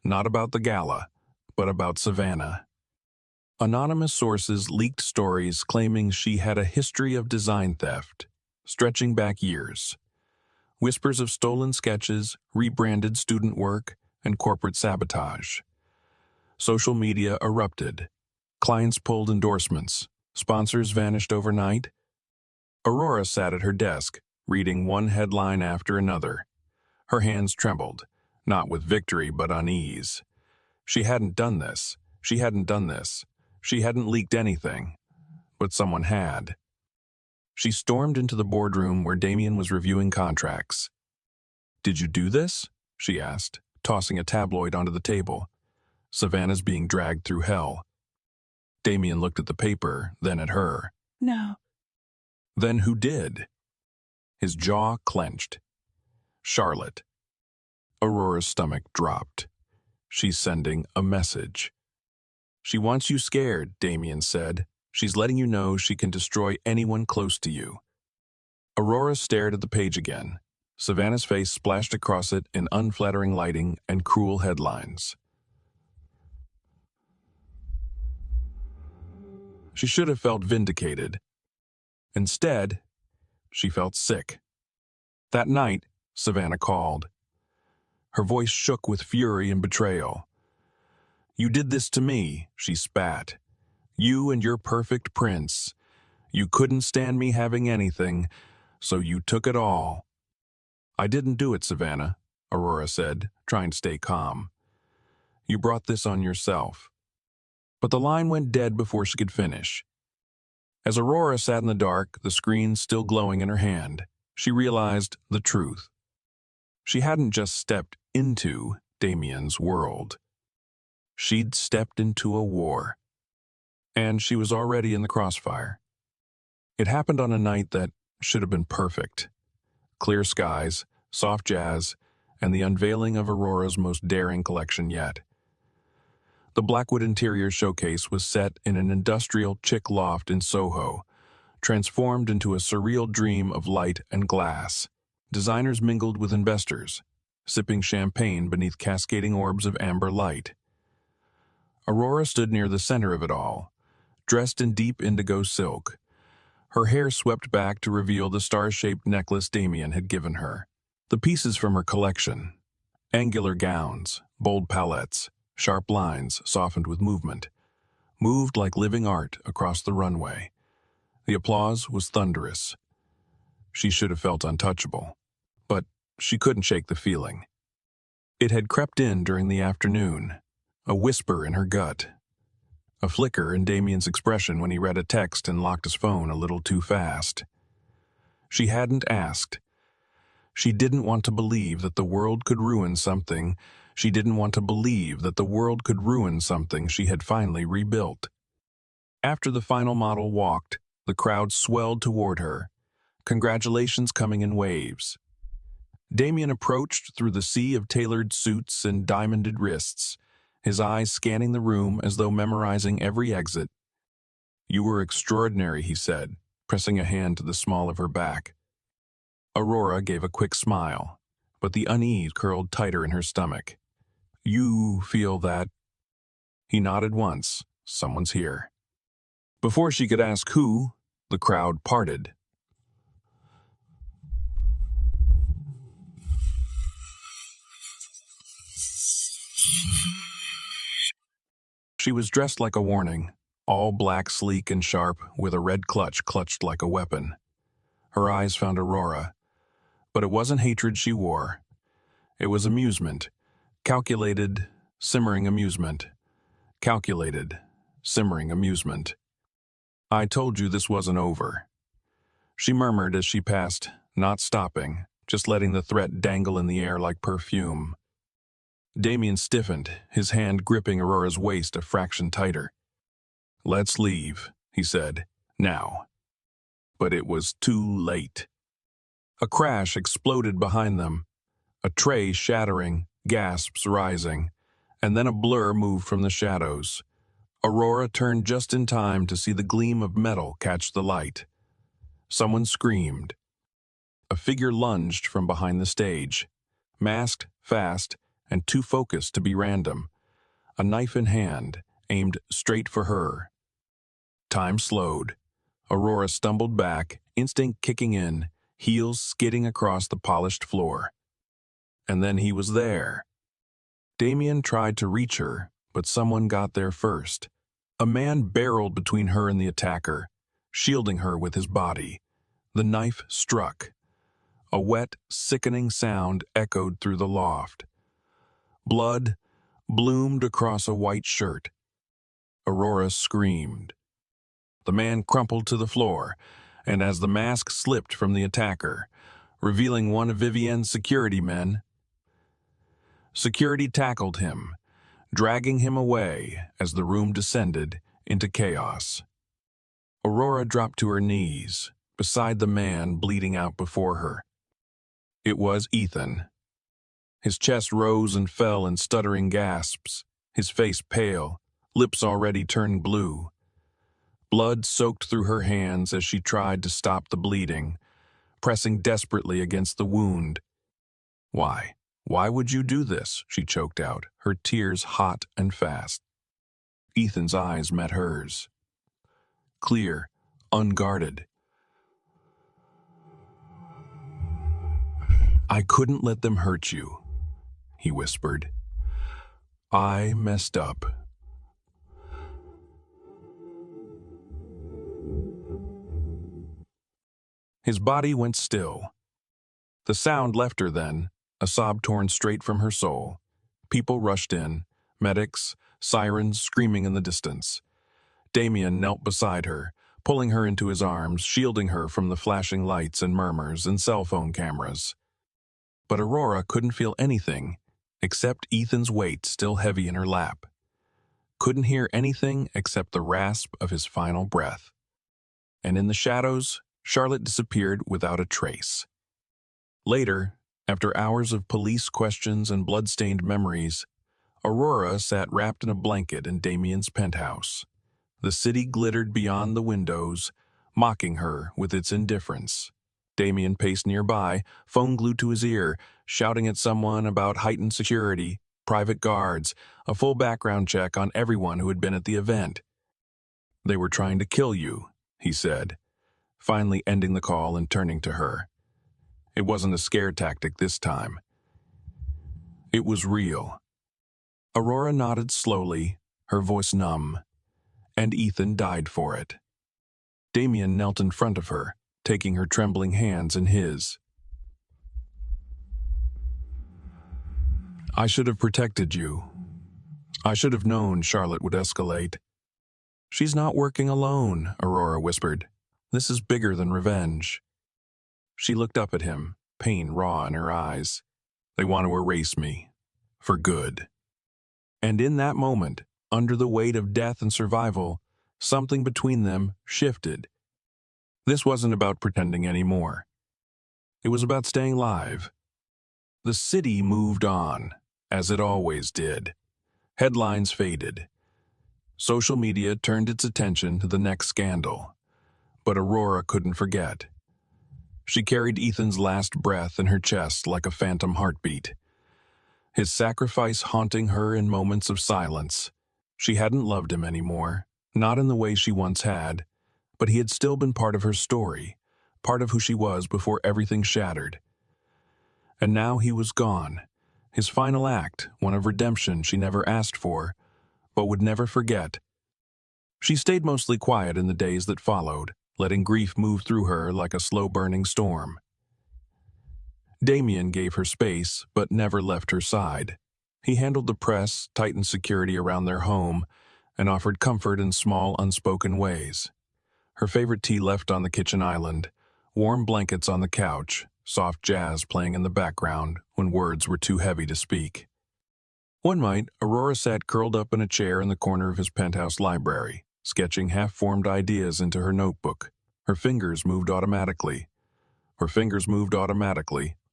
not about the gala, but about Savannah. Anonymous sources leaked stories claiming she had a history of design theft, stretching back years. Whispers of stolen sketches, rebranded student work, and corporate sabotage. Social media erupted. Clients pulled endorsements. Sponsors vanished overnight. Aurora sat at her desk, reading one headline after another. Her hands trembled, not with victory but unease. She hadn't done this. She hadn't leaked anything. But someone had. She stormed into the boardroom where Damien was reviewing contracts. "Did you do this?" she asked, tossing a tabloid onto the table. "Savannah's being dragged through hell." Damien looked at the paper, then at her. No. "Then who did?" His jaw clenched. "Charlotte." Aurora's stomach dropped. "She's sending a message." "She wants you scared," Damien said. "She's letting you know she can destroy anyone close to you." Aurora stared at the page again. Savannah's face splashed across it in unflattering lighting and cruel headlines. She should have felt vindicated. Instead, she felt sick. That night, Savannah called. Her voice shook with fury and betrayal. "You did this to me," she spat. "You and your perfect prince. You couldn't stand me having anything, so you took it all." "I didn't do it, Savannah," Aurora said, trying to stay calm. "You brought this on yourself." But the line went dead before she could finish. As Aurora sat in the dark, the screen still glowing in her hand, she realized the truth. She hadn't just stepped into Damien's world. She'd stepped into a war. And she was already in the crossfire. It happened on a night that should have been perfect. Clear skies, soft jazz, and the unveiling of Aurora's most daring collection yet. The Blackwood interior showcase was set in an industrial chic loft in Soho, transformed into a surreal dream of light and glass. Designers mingled with investors, sipping champagne beneath cascading orbs of amber light. Aurora stood near the center of it all, dressed in deep indigo silk, her hair swept back to reveal the star-shaped necklace Damien had given her. The pieces from her collection, angular gowns, bold palettes, sharp lines softened with movement, moved like living art across the runway. The applause was thunderous. She should have felt untouchable, but she couldn't shake the feeling. It had crept in during the afternoon, a whisper in her gut, a flicker in Damien's expression when he read a text and locked his phone a little too fast. She hadn't asked. She didn't want to believe that the world could ruin something. She didn't want to believe that the world could ruin something she had finally rebuilt. After the final model walked, the crowd swelled toward her, congratulations coming in waves. Damien approached through the sea of tailored suits and diamonded wrists, his eyes scanning the room as though memorizing every exit. "You were extraordinary," he said, pressing a hand to the small of her back. Aurora gave a quick smile, but the unease curled tighter in her stomach. "You feel that?" He nodded once. "Someone's here." Before she could ask who, the crowd parted. She was dressed like a warning, all black, sleek and sharp, with a red clutch clutched like a weapon. Her eyes found Aurora, but it wasn't hatred she wore. It was amusement, calculated, simmering amusement. Calculated, simmering amusement. "I told you this wasn't over," she murmured as she passed, not stopping, just letting the threat dangle in the air like perfume. Damien stiffened, his hand gripping Aurora's waist a fraction tighter. "Let's leave," he said, "now." But it was too late. A crash exploded behind them, a tray shattering, gasps rising, and then a blur moved from the shadows. Aurora turned just in time to see the gleam of metal catch the light. Someone screamed. A figure lunged from behind the stage, masked, fast, and too focused to be random, a knife in hand, aimed straight for her. Time slowed. Aurora stumbled back, instinct kicking in, heels skidding across the polished floor. And then he was there. Damien tried to reach her, but someone got there first. A man barreled between her and the attacker, shielding her with his body. The knife struck. A wet, sickening sound echoed through the loft. Blood bloomed across a white shirt. Aurora screamed. The man crumpled to the floor, and as the mask slipped from the attacker, revealing one of Vivienne's security men, security tackled him, dragging him away as the room descended into chaos. Aurora dropped to her knees, beside the man bleeding out before her. It was Ethan. His chest rose and fell in stuttering gasps, his face pale, lips already turned blue. Blood soaked through her hands as she tried to stop the bleeding, pressing desperately against the wound. "Why? Why would you do this?" she choked out, her tears hot and fast. Ethan's eyes met hers. Clear, unguarded. "I couldn't let them hurt you," he whispered. "I messed up." His body went still. The sound left her then, a sob torn straight from her soul. People rushed in, medics, sirens screaming in the distance. Damien knelt beside her, pulling her into his arms, shielding her from the flashing lights and murmurs and cell phone cameras. But Aurora couldn't feel anything except Ethan's weight still heavy in her lap. Couldn't hear anything except the rasp of his final breath. And in the shadows, Charlotte disappeared without a trace. Later, after hours of police questions and blood-stained memories, Aurora sat wrapped in a blanket in Damien's penthouse. The city glittered beyond the windows, mocking her with its indifference. Damien paced nearby, phone glued to his ear, shouting at someone about heightened security, private guards, a full background check on everyone who had been at the event. "They were trying to kill you," he said, finally ending the call and turning to her. It wasn't a scare tactic this time. It was real. Aurora nodded slowly, her voice numb. And Ethan died for it. Damien knelt in front of her, taking her trembling hands in his. "I should have protected you. I should have known Charlotte would escalate." "She's not working alone," Aurora whispered. "This is bigger than revenge." She looked up at him, pain raw in her eyes. "They want to erase me. For good." And in that moment, under the weight of death and survival, something between them shifted. This wasn't about pretending anymore. It was about staying live. The city moved on, as it always did. Headlines faded. Social media turned its attention to the next scandal. But Aurora couldn't forget. She carried Ethan's last breath in her chest like a phantom heartbeat. His sacrifice haunting her in moments of silence. She hadn't loved him anymore, not in the way she once had, but he had still been part of her story, part of who she was before everything shattered. And now he was gone, his final act, one of redemption she never asked for, but would never forget. She stayed mostly quiet in the days that followed, letting grief move through her like a slow-burning storm. Damien gave her space, but never left her side. He handled the press, tightened security around their home, and offered comfort in small, unspoken ways. Her favorite tea left on the kitchen island, warm blankets on the couch, soft jazz playing in the background when words were too heavy to speak. One night, Aurora sat curled up in a chair in the corner of his penthouse library, sketching half-formed ideas into her notebook. Her fingers moved automatically.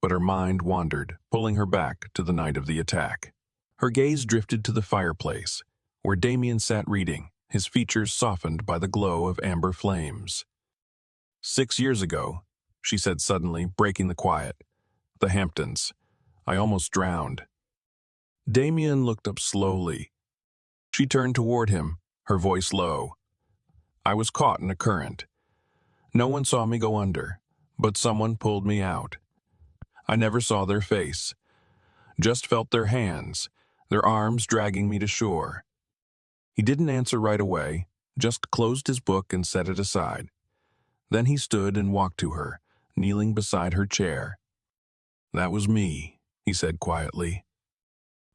But her mind wandered, pulling her back to the night of the attack. Her gaze drifted to the fireplace, where Damien sat reading, his features softened by the glow of amber flames. 6 years ago, she said suddenly, breaking the quiet. "The Hamptons. I almost drowned." Damien looked up slowly. She turned toward him, her voice low. "I was caught in a current. No one saw me go under, but someone pulled me out. I never saw their face, just felt their hands, their arms dragging me to shore." He didn't answer right away, just closed his book and set it aside. Then he stood and walked to her, kneeling beside her chair. "That was me," he said quietly.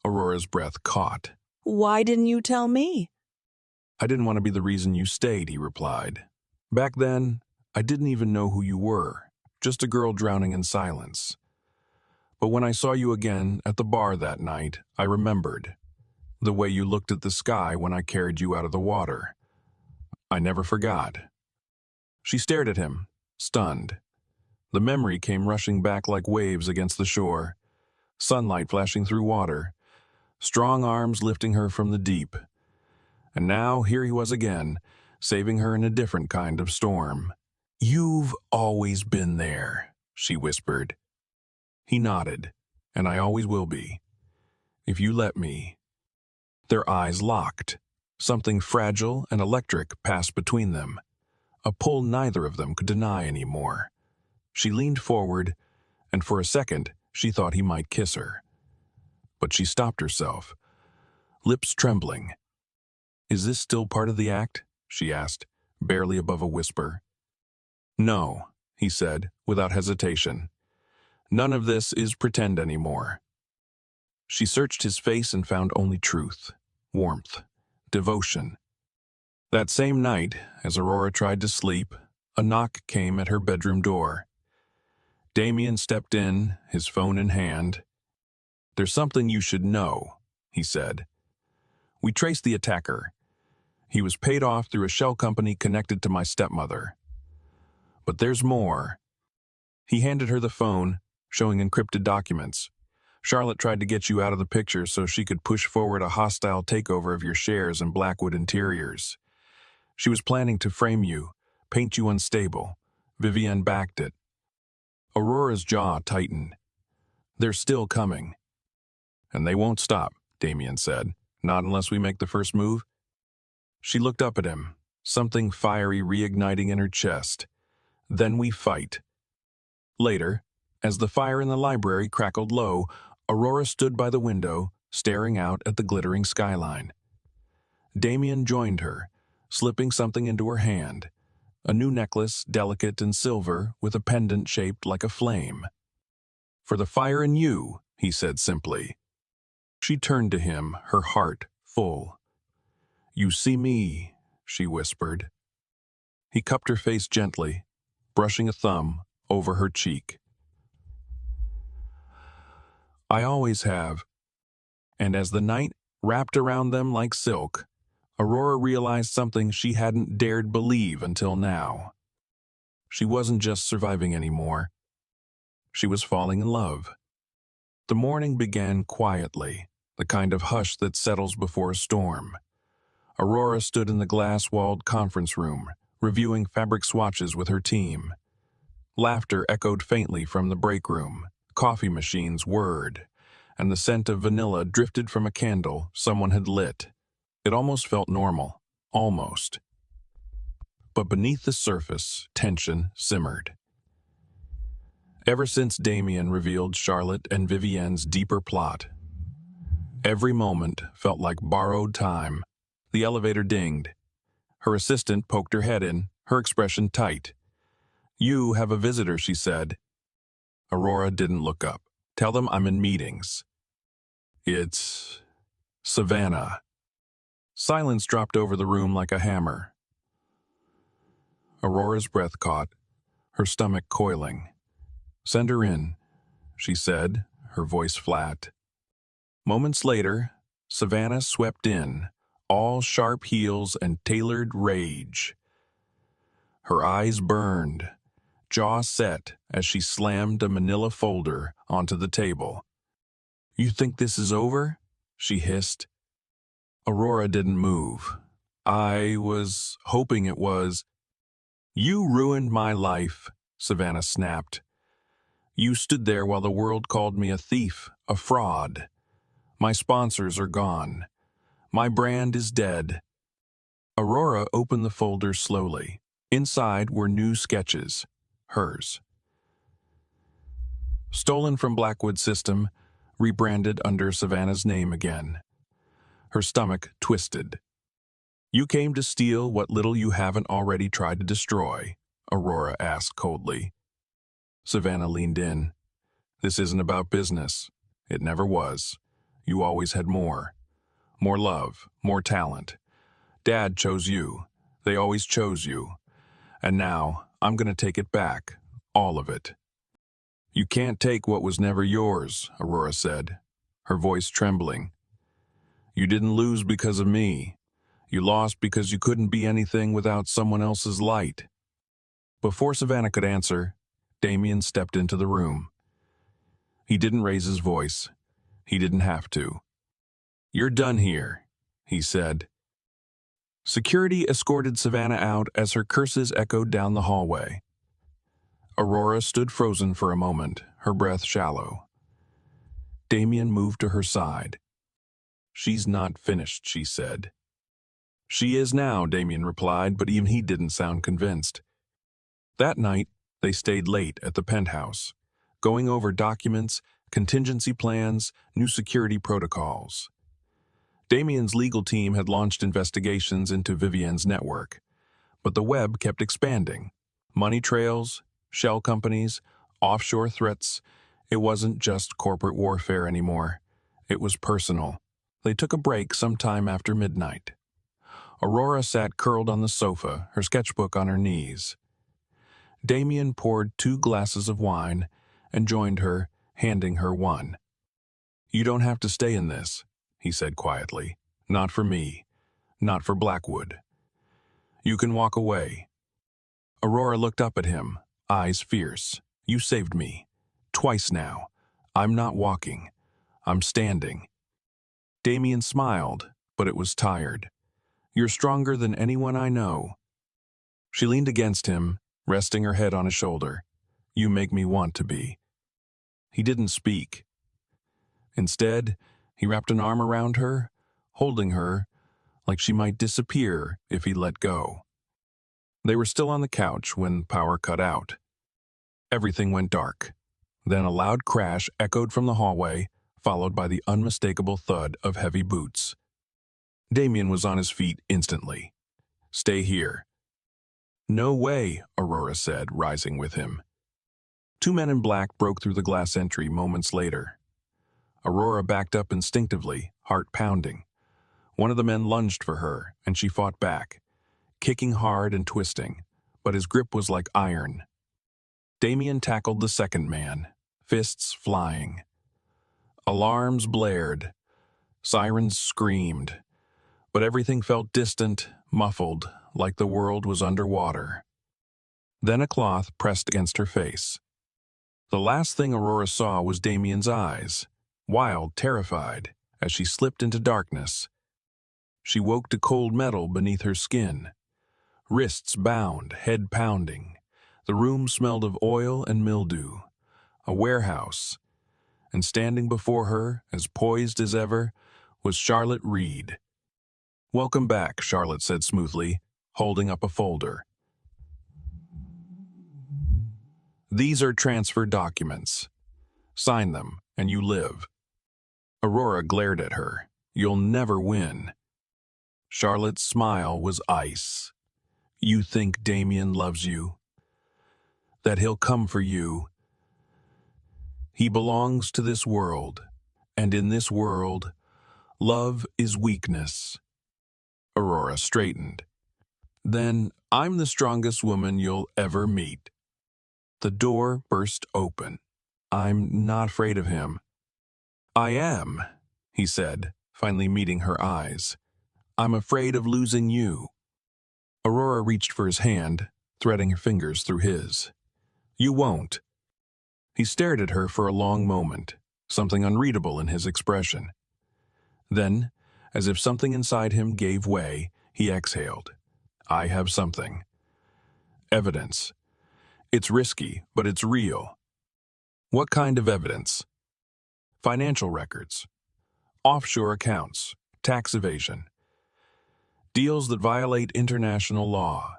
Aurora's breath caught. Why didn't you tell me? "I didn't want to be the reason you stayed," he replied. "Back then, I didn't even know who you were, just a girl drowning in silence. But when I saw you again at the bar that night, I remembered. The way you looked at the sky when I carried you out of the water. I never forgot." She stared at him, stunned. The memory came rushing back like waves against the shore, sunlight flashing through water, strong arms lifting her from the deep. And now here he was again, saving her in a different kind of storm. "You've always been there," she whispered. He nodded. "And I always will be. If you let me." Their eyes locked. Something fragile and electric passed between them, a pull neither of them could deny anymore. She leaned forward, and for a second she thought he might kiss her. But she stopped herself, lips trembling. "Is this still part of the act?" she asked, barely above a whisper. "No," he said, without hesitation. "None of this is pretend anymore." She searched his face and found only truth, warmth, devotion. That same night, as Aurora tried to sleep, a knock came at her bedroom door. Damien stepped in, his phone in hand. "There's something you should know," he said. "We traced the attacker. He was paid off through a shell company connected to my stepmother. But there's more." He handed her the phone, showing encrypted documents. "Charlotte tried to get you out of the picture so she could push forward a hostile takeover of your shares in Blackwood Interiors. She was planning to frame you, paint you unstable. Vivienne backed it." Aurora's jaw tightened. "They're still coming." "And they won't stop," Damien said. "Not unless we make the first move." She looked up at him, something fiery reigniting in her chest. "Then we fight." Later, as the fire in the library crackled low, Aurora stood by the window, staring out at the glittering skyline. Damien joined her, slipping something into her hand, a new necklace, delicate and silver, with a pendant shaped like a flame. "For the fire in you," he said simply. She turned to him, her heart full. "You see me," she whispered. He cupped her face gently, brushing a thumb over her cheek. "I always have." And as the night wrapped around them like silk, Aurora realized something she hadn't dared believe until now. She wasn't just surviving anymore. She was falling in love. The morning began quietly, the kind of hush that settles before a storm. Aurora stood in the glass-walled conference room, reviewing fabric swatches with her team. Laughter echoed faintly from the break room, coffee machines whirred, and the scent of vanilla drifted from a candle someone had lit. It almost felt normal, almost. But beneath the surface, tension simmered. Ever since Damien revealed Charlotte and Vivienne's deeper plot, every moment felt like borrowed time. The elevator dinged. Her assistant poked her head in, her expression tight. "You have a visitor," she said. Aurora didn't look up. "Tell them I'm in meetings." "It's Savannah." Silence dropped over the room like a hammer. Aurora's breath caught, her stomach coiling. "Send her in," she said, her voice flat. Moments later, Savannah swept in, all sharp heels and tailored rage. Her eyes burned, jaw set as she slammed a manila folder onto the table. "You think this is over?" she hissed. Aurora didn't move. "I was hoping it was." "You ruined my life," Savannah snapped. "You stood there while the world called me a thief, a fraud. My sponsors are gone. My brand is dead." Aurora opened the folder slowly. Inside were new sketches, hers. Stolen from Blackwood's system, rebranded under Savannah's name again. Her stomach twisted. "You came to steal what little you haven't already tried to destroy?" Aurora asked coldly. Savannah leaned in. "This isn't about business. It never was. You always had more. More love, more talent. Dad chose you. They always chose you. And now, I'm going to take it back. All of it. You can't take what was never yours, Aurora said, her voice trembling. You didn't lose because of me. You lost because you couldn't be anything without someone else's light. Before Savannah could answer, Damien stepped into the room. He didn't raise his voice. He didn't have to. You're done here, he said. Security escorted Savannah out as her curses echoed down the hallway. Aurora stood frozen for a moment, her breath shallow. Damien moved to her side. She's not finished, she said. She is now, Damien replied, but even he didn't sound convinced. That night, they stayed late at the penthouse, going over documents, contingency plans, new security protocols. Damien's legal team had launched investigations into Vivienne's network, but the web kept expanding. Money trails, shell companies, offshore threats. It wasn't just corporate warfare anymore. It was personal. They took a break sometime after midnight. Aurora sat curled on the sofa, her sketchbook on her knees. Damien poured 2 glasses of wine and joined her, handing her one. You don't have to stay in this, he said quietly. Not for me. Not for Blackwood. You can walk away. Aurora looked up at him, eyes fierce. You saved me. Twice now. I'm not walking. I'm standing. Damien smiled, but it was tired. You're stronger than anyone I know. She leaned against him, resting her head on his shoulder. You make me want to be. He didn't speak. Instead, he wrapped an arm around her, holding her, like she might disappear if he let go. They were still on the couch when power cut out. Everything went dark. Then a loud crash echoed from the hallway, followed by the unmistakable thud of heavy boots. Damien was on his feet instantly. Stay here. No way, Aurora said, rising with him. 2 men in black broke through the glass entry moments later. Aurora backed up instinctively, heart pounding. One of the men lunged for her, and she fought back, kicking hard and twisting, but his grip was like iron. Damien tackled the second man, fists flying. Alarms blared. Sirens screamed. But everything felt distant, muffled, like the world was underwater. Then a cloth pressed against her face. The last thing Aurora saw was Damien's eyes, wild, terrified, as she slipped into darkness. She woke to cold metal beneath her skin. Wrists bound, head pounding. The room smelled of oil and mildew. A warehouse. And standing before her, as poised as ever, was Charlotte Reed. Welcome back, Charlotte said smoothly, holding up a folder. These are transfer documents. Sign them, and you live. Aurora glared at her. You'll never win. Charlotte's smile was ice. You think Damien loves you? That he'll come for you? He belongs to this world, and in this world, love is weakness. Aurora straightened. Then I'm the strongest woman you'll ever meet. The door burst open. I'm not afraid of him. I am, he said, finally meeting her eyes. I'm afraid of losing you. Aurora reached for his hand, threading her fingers through his. You won't. He stared at her for a long moment, something unreadable in his expression. Then, as if something inside him gave way, he exhaled. I have something. Evidence. It's risky, but it's real. What kind of evidence? Financial records. Offshore accounts. Tax evasion. Deals that violate international law.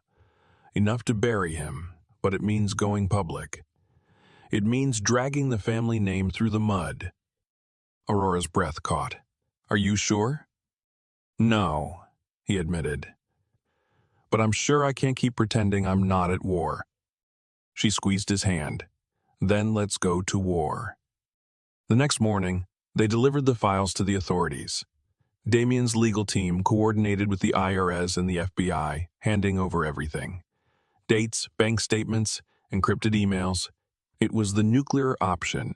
Enough to bury him, but it means going public. It means dragging the family name through the mud. Aurora's breath caught. Are you sure? No, he admitted. But I'm sure I can't keep pretending I'm not at war. She squeezed his hand. Then let's go to war. The next morning, they delivered the files to the authorities. Damien's legal team coordinated with the IRS and the FBI, handing over everything. Dates, bank statements, encrypted emails. It was the nuclear option,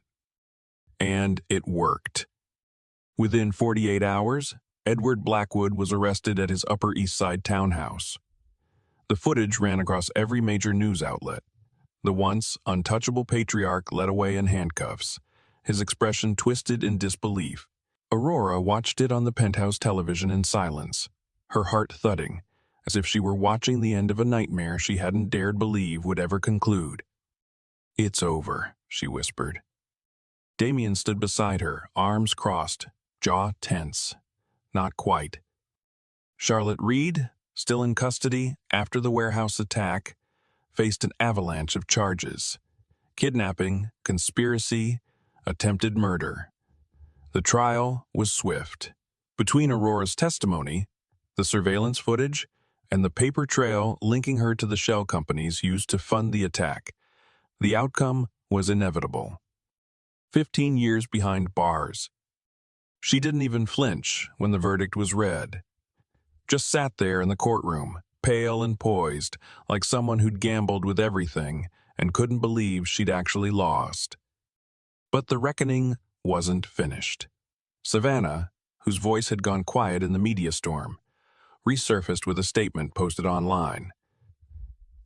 and it worked. Within 48 hours, Edward Blackwood was arrested at his Upper East Side townhouse. The footage ran across every major news outlet. The once untouchable patriarch led away in handcuffs, his expression twisted in disbelief. Aurora watched it on the penthouse television in silence, her heart thudding, as if she were watching the end of a nightmare she hadn't dared believe would ever conclude. "It's over," she whispered. Damien stood beside her, arms crossed, jaw tense. Not quite. Charlotte Reed, still in custody after the warehouse attack, faced an avalanche of charges: kidnapping, conspiracy, attempted murder. The trial was swift. Between Aurora's testimony, the surveillance footage, and the paper trail linking her to the shell companies used to fund the attack, the outcome was inevitable. 15 years behind bars. She didn't even flinch when the verdict was read. Just sat there in the courtroom, pale and poised, like someone who'd gambled with everything and couldn't believe she'd actually lost. But the reckoning wasn't finished. Savannah, whose voice had gone quiet in the media storm, resurfaced with a statement posted online.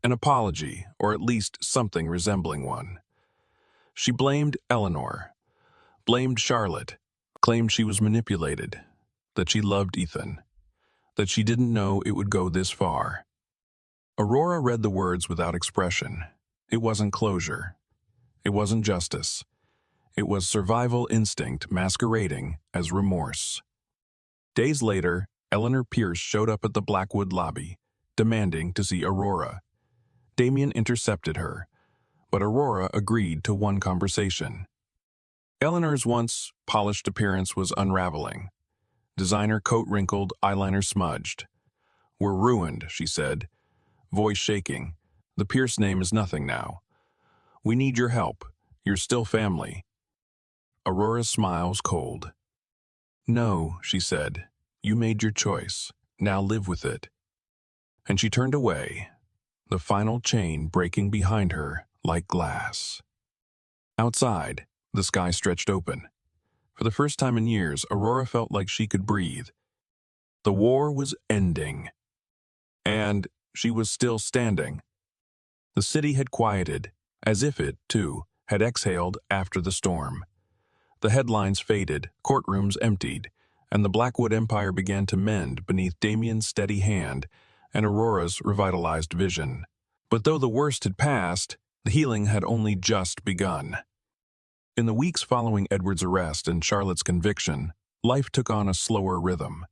An apology, or at least something resembling one. She blamed Eleanor, blamed Charlotte, claimed she was manipulated, that she loved Ethan, that she didn't know it would go this far. Aurora read the words without expression. It wasn't closure. It wasn't justice. It was survival instinct masquerading as remorse. Days later, Eleanor Pierce showed up at the Blackwood lobby, demanding to see Aurora. Damien intercepted her, but Aurora agreed to one conversation. Eleanor's once polished appearance was unraveling. Designer coat wrinkled, eyeliner smudged. "We're ruined," she said, voice shaking. "The Pierce name is nothing now. We need your help. You're still family." Aurora's smile was cold. "No," she said. "You made your choice. Now live with it." And she turned away, the final chain breaking behind her like glass. Outside, the sky stretched open. For the first time in years, Aurora felt like she could breathe. The war was ending. And she was still standing. The city had quieted, as if it, too, had exhaled after the storm. The headlines faded, courtrooms emptied, and the Blackwood Empire began to mend beneath Damien's steady hand and Aurora's revitalized vision. But though the worst had passed, the healing had only just begun. In the weeks following Edward's arrest and Charlotte's conviction, life took on a slower rhythm.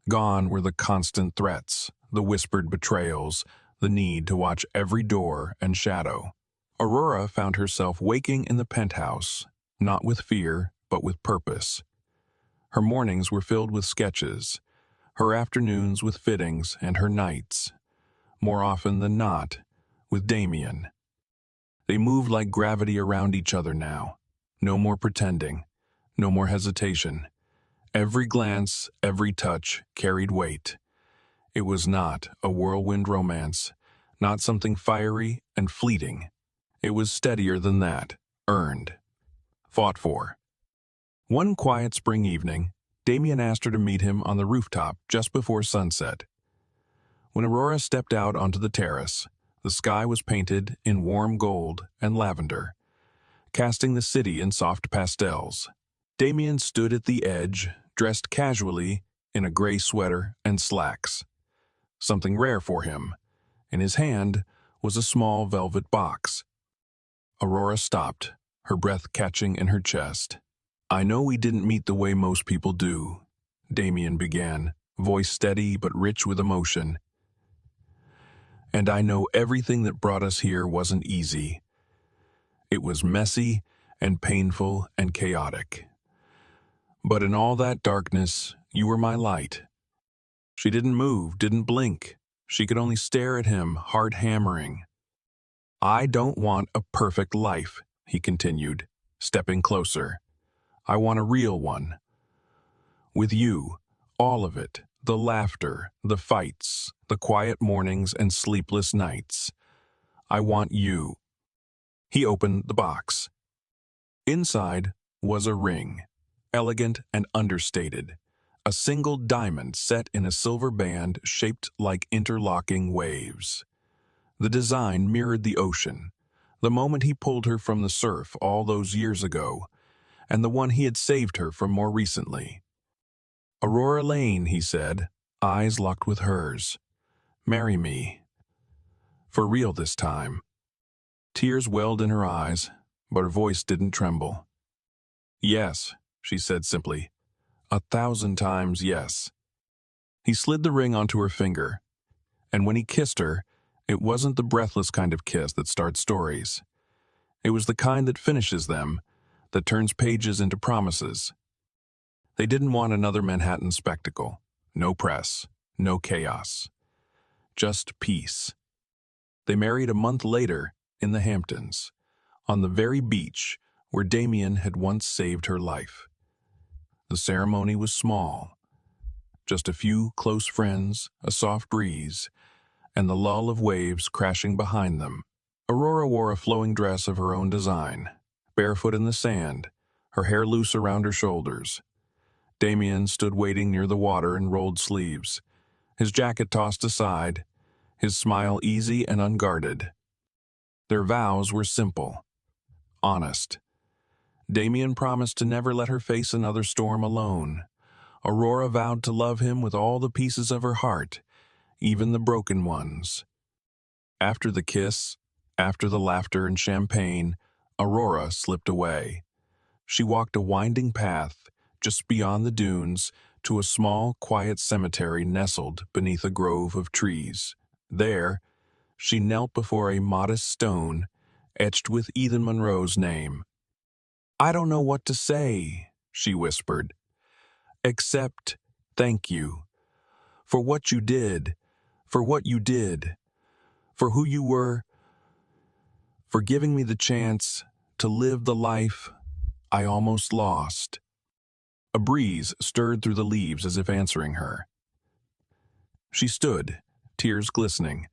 Gone were the constant threats, the whispered betrayals, the need to watch every door and shadow. Aurora found herself waking in the penthouse, not with fear, but with purpose. Her mornings were filled with sketches, her afternoons with fittings, and her nights, more often than not, with Damien. They moved like gravity around each other now. No more pretending, no more hesitation. Every glance, every touch carried weight. It was not a whirlwind romance, not something fiery and fleeting. It was steadier than that, earned, fought for. One quiet spring evening, Damien asked her to meet him on the rooftop just before sunset. When Aurora stepped out onto the terrace, the sky was painted in warm gold and lavender, casting the city in soft pastels. Damien stood at the edge, dressed casually in a gray sweater and slacks. Something rare for him. In his hand was a small velvet box. Aurora stopped, her breath catching in her chest. "I know we didn't meet the way most people do," Damien began, voice steady but rich with emotion. "And I know everything that brought us here wasn't easy. It was messy and painful and chaotic. But in all that darkness, you were my light." She didn't move, didn't blink. She could only stare at him, heart hammering. "I don't want a perfect life," he continued, stepping closer. "I want a real one. With you, all of it, the laughter, the fights, the quiet mornings and sleepless nights. I want you." He opened the box. Inside was a ring, elegant and understated. A single diamond set in a silver band shaped like interlocking waves. The design mirrored the ocean, the moment he pulled her from the surf all those years ago, and the one he had saved her from more recently. "Aurora Lane," he said, eyes locked with hers. "Marry me. For real this time." Tears welled in her eyes, but her voice didn't tremble. "Yes," she said simply. 1,000 times yes." He slid the ring onto her finger, and when he kissed her, it wasn't the breathless kind of kiss that starts stories. It was the kind that finishes them, that turns pages into promises. They didn't want another Manhattan spectacle. No press, no chaos. Just peace. They married a month later in the Hamptons, on the very beach where Damien had once saved her life. The ceremony was small. Just a few close friends, a soft breeze, and the lull of waves crashing behind them. Aurora wore a flowing dress of her own design, barefoot in the sand, her hair loose around her shoulders. Damien stood waiting near the water in rolled sleeves, his jacket tossed aside, his smile easy and unguarded. Their vows were simple, honest. Damien promised to never let her face another storm alone. Aurora vowed to love him with all the pieces of her heart, even the broken ones. After the kiss, after the laughter and champagne, Aurora slipped away. She walked a winding path just beyond the dunes to a small, quiet cemetery nestled beneath a grove of trees. There, she knelt before a modest stone etched with Ethan Monroe's name. "I don't know what to say," she whispered, "except thank you. For what you did, for what you did, for who you were, for giving me the chance to live the life I almost lost." A breeze stirred through the leaves as if answering her. She stood, tears glistening,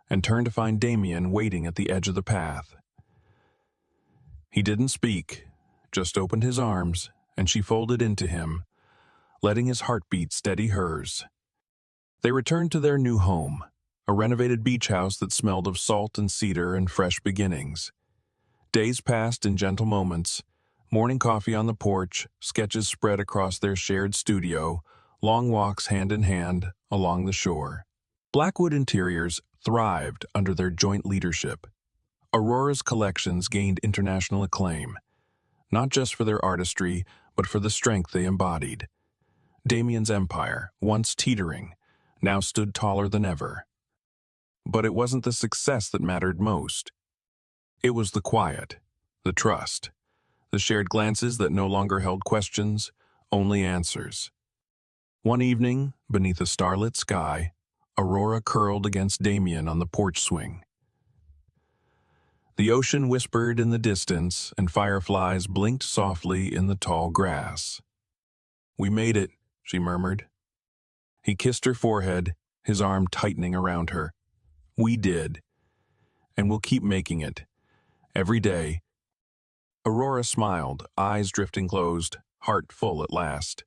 and turned to find Damien waiting at the edge of the path. He didn't speak, just opened his arms, and she folded into him, letting his heartbeat steady hers. They returned to their new home, a renovated beach house that smelled of salt and cedar and fresh beginnings. Days passed in gentle moments, morning coffee on the porch, sketches spread across their shared studio, long walks hand in hand along the shore. Blackwood Interiors thrived under their joint leadership. Aurora's collections gained international acclaim, not just for their artistry, but for the strength they embodied. Damien's empire, once teetering, now stood taller than ever. But it wasn't the success that mattered most. It was the quiet, the trust, the shared glances that no longer held questions, only answers. One evening, beneath a starlit sky, Aurora curled against Damien on the porch swing. The ocean whispered in the distance, and fireflies blinked softly in the tall grass. "We made it," she murmured. He kissed her forehead, his arm tightening around her. "We did. And we'll keep making it. Every day." Aurora smiled, eyes drifting closed, heart full at last.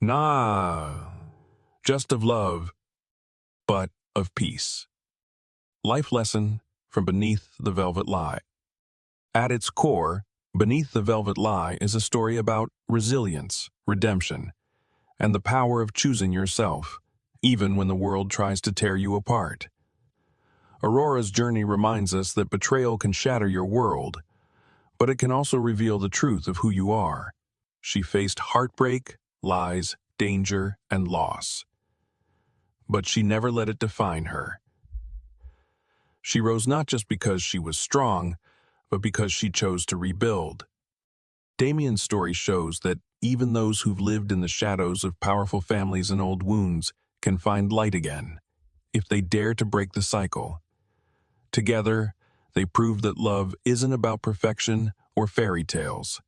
"Nah, just of love, but of peace." Life lesson from Beneath the Velvet Lie. At its core, Beneath the Velvet Lie is a story about resilience, redemption, and the power of choosing yourself, even when the world tries to tear you apart. Aurora's journey reminds us that betrayal can shatter your world, but it can also reveal the truth of who you are. She faced heartbreak, lies, danger, and loss. But she never let it define her. She rose not just because she was strong, but because she chose to rebuild. Damien's story shows that even those who've lived in the shadows of powerful families and old wounds can find light again, if they dare to break the cycle. Together, they prove that love isn't about perfection or fairy tales.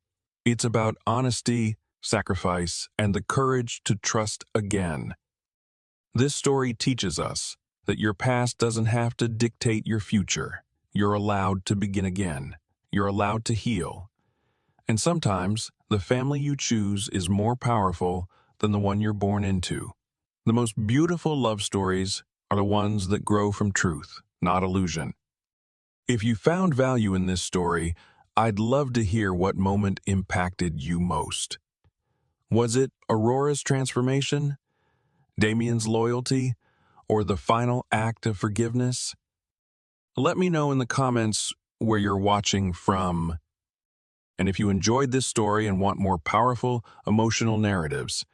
It's about honesty, sacrifice, and the courage to trust again. This story teaches us that your past doesn't have to dictate your future. you're allowed to begin again. You're allowed to heal. And sometimes, the family you choose is more powerful than the one you're born into. The most beautiful love stories are the ones that grow from truth, not illusion. If you found value in this story, I'd love to hear what moment impacted you most. Was it Aurora's transformation, Damien's loyalty, or the final act of forgiveness? Let me know in the comments where you're watching from. And if you enjoyed this story and want more powerful, emotional narratives,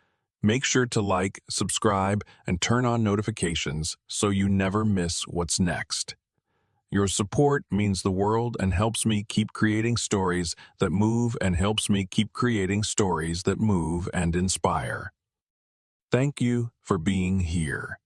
make sure to like, subscribe, and turn on notifications so you never miss what's next. Your support means the world and helps me keep creating stories that move and helps me keep creating stories that move and inspire. Thank you for being here.